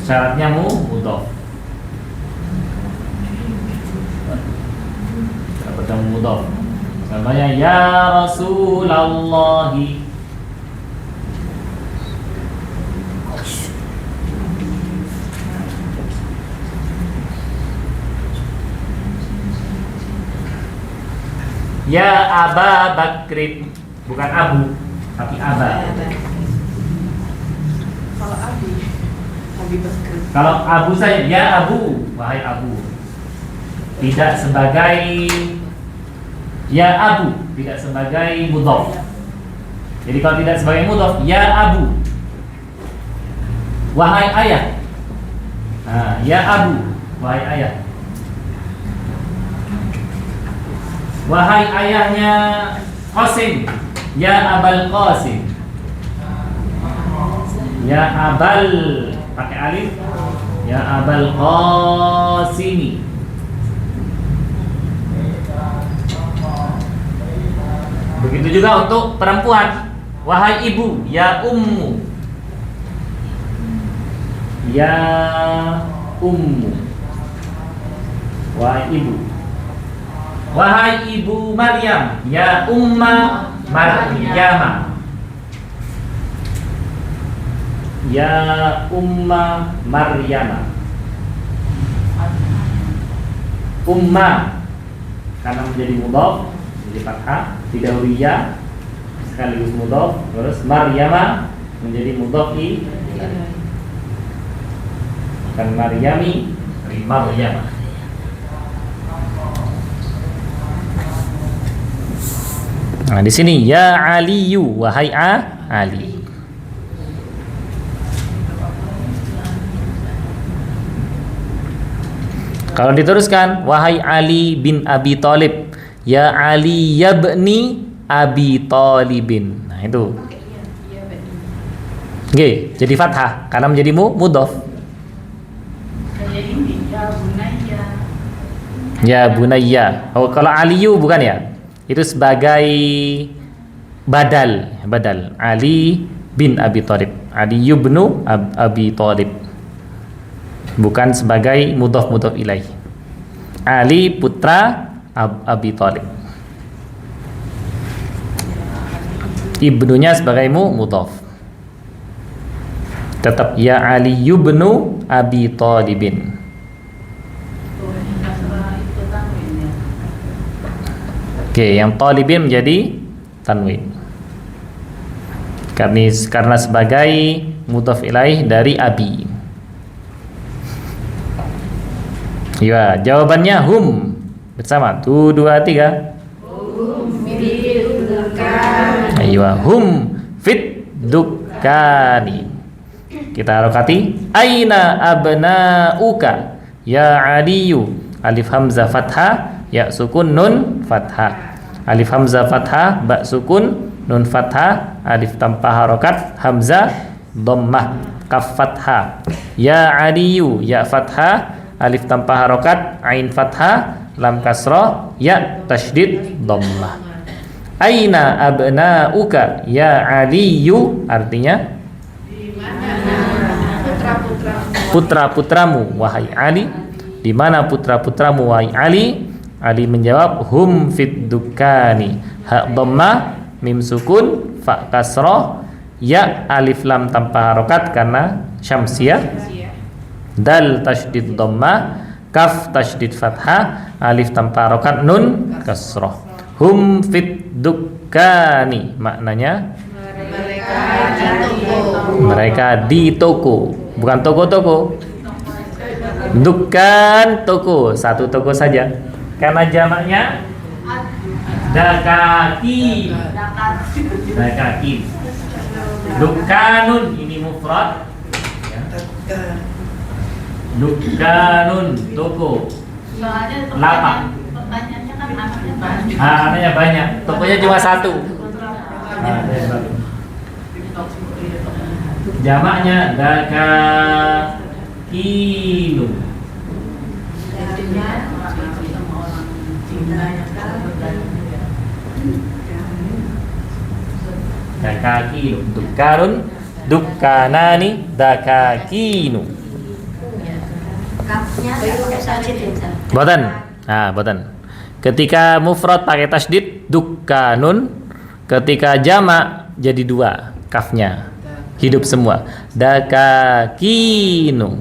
syaratnya mudhaf. Kalau bertemu mudhaf, contohnya ya Rasulallahi. Ya Aba Bakrin, bukan Abu, tapi Aba. Kalau Abi Bakr. Kalau Abu saya, ya Abu, wahai Abu. Tidak sebagai ya Abu, tidak sebagai mudhaf. Jadi kalau tidak sebagai mudhaf, ya Abu, wahai ayah. Nah, ya Abu, wahai ayah. Wahai ayahnya Qasim, ya Abal Qasim. Ya Abal, pakai alif. Ya Abal Qasimi. Begitu juga untuk perempuan. Wahai ibu, ya ummu. Ya ummu. Wahai ibu. Wahai ibu Maryam, ya umma Maryam. Ya umma Maryam. Umma karena menjadi mudhaf, menjadi fathah, didahului ya sekaligus mudhaf, terus Maryama menjadi mudhaf ilaih. Bukan Maryami, Maryam. Nah, di sini ya Aliyu, wahai Ali. Kalau diteruskan, wahai Ali bin Abi Thalib, ya Ali yabni Abi Thalibin. Nah, itu. Oke, jadi fathah karena menjadi mudhaf. Kayak ini, ya Bunayya. Ya Bunayya. Oh, kalau Aliyu bukan ya? Itu sebagai badal. Ali bin Abi Thalib. Ali ibnu Abi Thalib. Bukan sebagai mudhaf ilaih. Ali putra Abi Thalib. Ibnunya sebagai mudhaf. Tetap ya Ali ibnu Abi Thalibin. Oke, yang Talibin menjadi tanwin. Karena sebagai mudhaf ilaih dari Abi. Ya, jawabannya hum. Bersama. 1 2 3. Ayo, hum fit dukani. Kita harokati. Aina abnauka ya Aliyu. Alif hamzah fathah, ya sukun nun fathah. Alif hamzah fathah, ba sukun nun fathah, alif tanpa harokat, hamzah dhammah, kaf fathah. Ya Aliyu, ya fathah, alif tanpa harokat, ain fathah, lam kasrah, ya tasydid dhammah. Aina abnauka ya Aliyu, artinya putra-putramu wahai Ali. Di mana putra-putramu wahai Ali? Ali menjawab hum fid dukani. Ha dhammah, mim sukun, fa kasrah, ya alif lam tanpa harokat karena syamsiyah, dal tasydid dhammah, kaf tasydid fathah, alif tanpa harokat, nun kasrah. Hum fid dukani maknanya mereka di toko, bukan toko-toko. Dukan toko, satu toko saja. Karena jamaknya dakaki. Dakaki. Dukanun ini mufrad. Dukanun toko. Lapak. Pertanyaannya kan anaknya banyak. Anaknya banyak. Tokonya cuma satu. Jamaknya dakakinu. Dakakinu. Dukarun, dukanani, dakakinu. Kafnya pakai tasydid ya. Boten. Nah, boten. Ketika mufrad pakai tasydid dukanun, ketika jamak jadi 2 kafnya. Hidup semua. Dakakinu.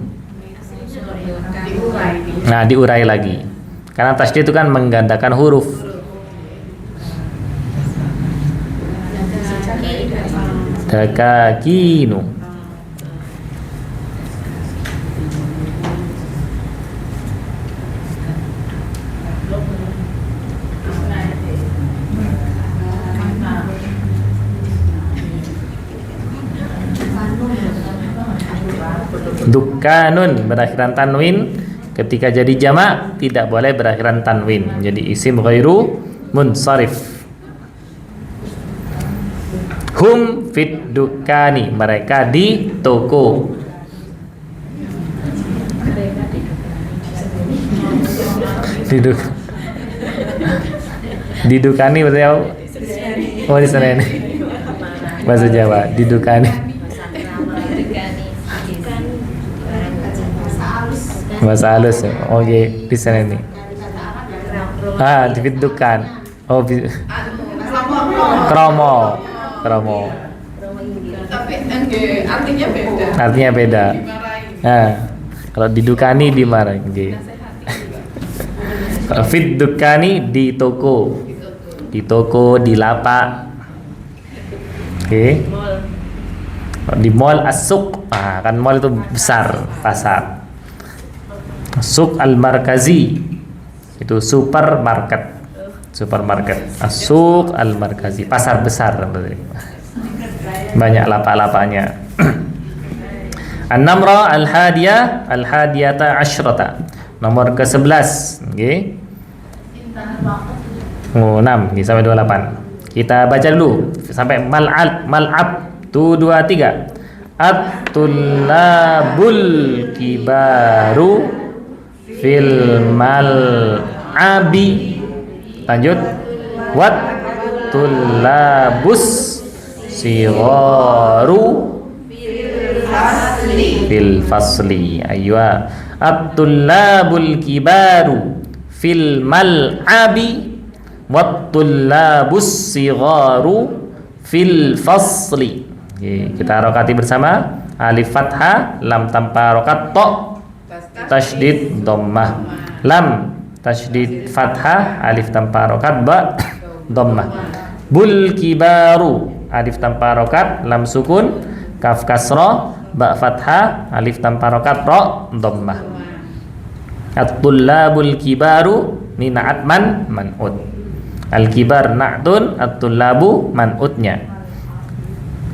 Nah, diurai lagi. Karena tasydid itu kan menggandakan huruf. Dakakinu. Dukanun berakhiran tanwin, ketika jadi jamak tidak boleh berakhiran tanwin, jadi isim ghairu munsharif. Hum fit dukani, mereka di toko. Didukani berarti apa? Oh, di sana ini bahasa Jawa, didukani. Bahasa halus. Oke, di sana ini. Dibidukan. Oh, kromo. Tapi artinya beda. Artinya beda. Kalau didukani dimarahin. Kalau fit dukani di toko. Di toko, di lapak. Oke. Di mall as-suq. Kan mall itu besar, pasar. Suq al-markazi itu supermarket. As-suq al-markazi, pasar besar, banyak lapak-lapaknya. An-namra al-hadiyata asyrata, nomor ke-11. Okay. 6 sampai 28. Kita baca dulu sampai mal'ab 1 2 3. At-tullabul kibaru fil mal'abi. Lanjut. Wat tullabus sigharu fil fasli. Aywa. At-tullabul kibaru fil mal'abi wat tullabus sigharu fil fasli. Oke, kita harokati bersama. alif fathah, lam tanpa harokat, to tasydid dhammah. Lam tasydid fathah, alif tanpa harokat, ba dhammah. Bul kibaru, alif tanpa harokat, lam sukun, kaf kasrah, ba fathah, alif tanpa harokat, ra dhammah. At-tullabul kibaru, ini na'at man'ut. Al-kibar na'tun, at-tullabu man'utnya.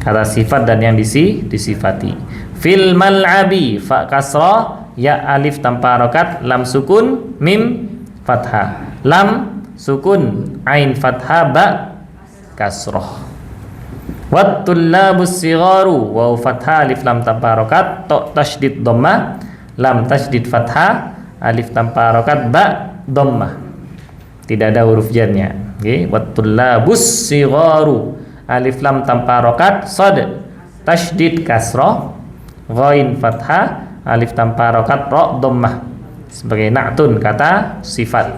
Kata sifat dan yang disifati. Fil mal'abi, fa kasrah, ya alif tanpa harokat, lam sukun, mim fathah. Lam sukun, ain fathah, ba kasrah. Wat-tullabus sigharu, waw fathah, alif lam tanpa harokat, to tasydid dhammah, lam tasydid fathah, alif tanpa harokat, ba dhammah. Tidak ada huruf jarnya. Oke, wat-tullabus sigharu, alif lam tanpa harokat, sad tasydid kasrah, ghain fathah, alif tanpa harokat, ra dhammah. Sebagai na'tun, kata sifat.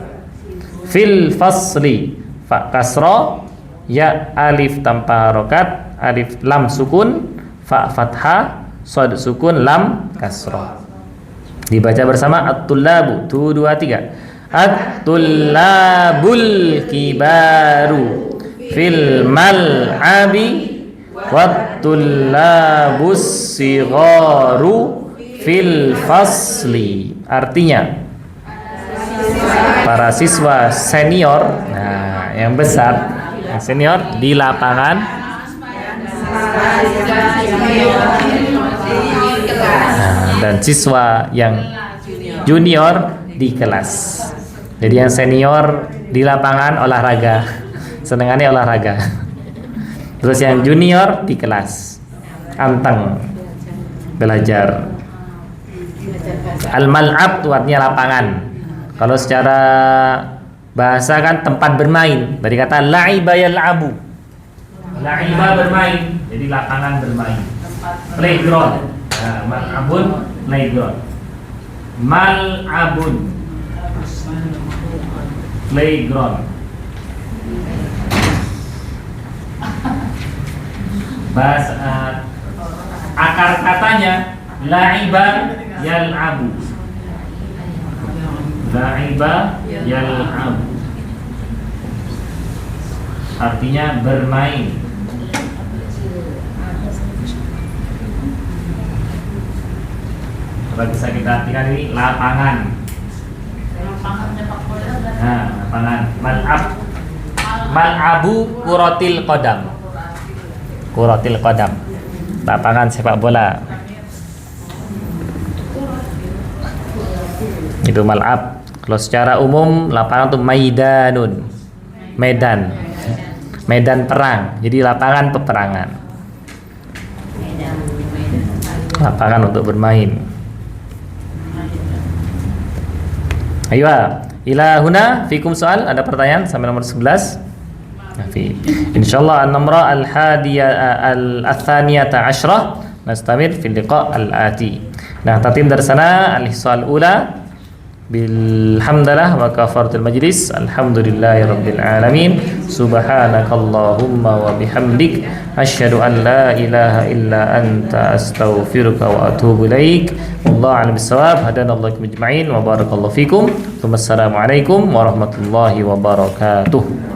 Fil fasli, fa kasrah, ya alif tanpa harokat, alif lam sukun, fa fathah, sad sukun, lam kasrah. Dibaca bersama at-tullabu. 1 2 3. At-tullabul kibaru fil mal'abi wat-tullabus sigharu fil fasli. Artinya para siswa senior, nah yang besar, yang senior di lapangan, dan siswa yang junior di kelas. Jadi yang senior di lapangan olahraga, senengannya olahraga. Terus yang junior di kelas, anteng belajar. Al-mal'ab itu artinya lapangan. Kalau secara bahasa kan tempat bermain. Dari kata la'iba yal'abu. La'iba bermain, jadi lapangan bermain. Playground. Nah, mal'abun playground. Mal'abun playground. Bahasa akar katanya la'iba yal'abu. La'iba yal'abu artinya bermain. Coba bisa kita artikan ini lapangan. Nah, lapangan. Mal'ab. Mal'abu kuratil qadam. Kuratil qadam. Lapangan sepak bola. Itu mal'ab. Kalau secara umum lapangan itu maidanun. Medan. Medan perang. Jadi lapangan peperangan. Lapangan untuk bermain. Ayo, ila huna fikum soal. Ada pertanyaan sampai nomor 11? Nafi. Insyaallah an-namra al-thaniyata asyrah nastamir fil liqa' al-ati. Nah, tatim dari sana al-soal ula bilhamdalah wa kafaratul majlis. Alhamdulillahi rabbil alamin. Subhanakallahumma wa bihamdik asyhadu an la ilaha illa anta astaghfiruka wa atubu ilaik. Wallahu a'lam bissawab. Hadanallahu ajma'in wa barakallahu fikum. Wassalamualaikum warahmatullahi wabarakatuh.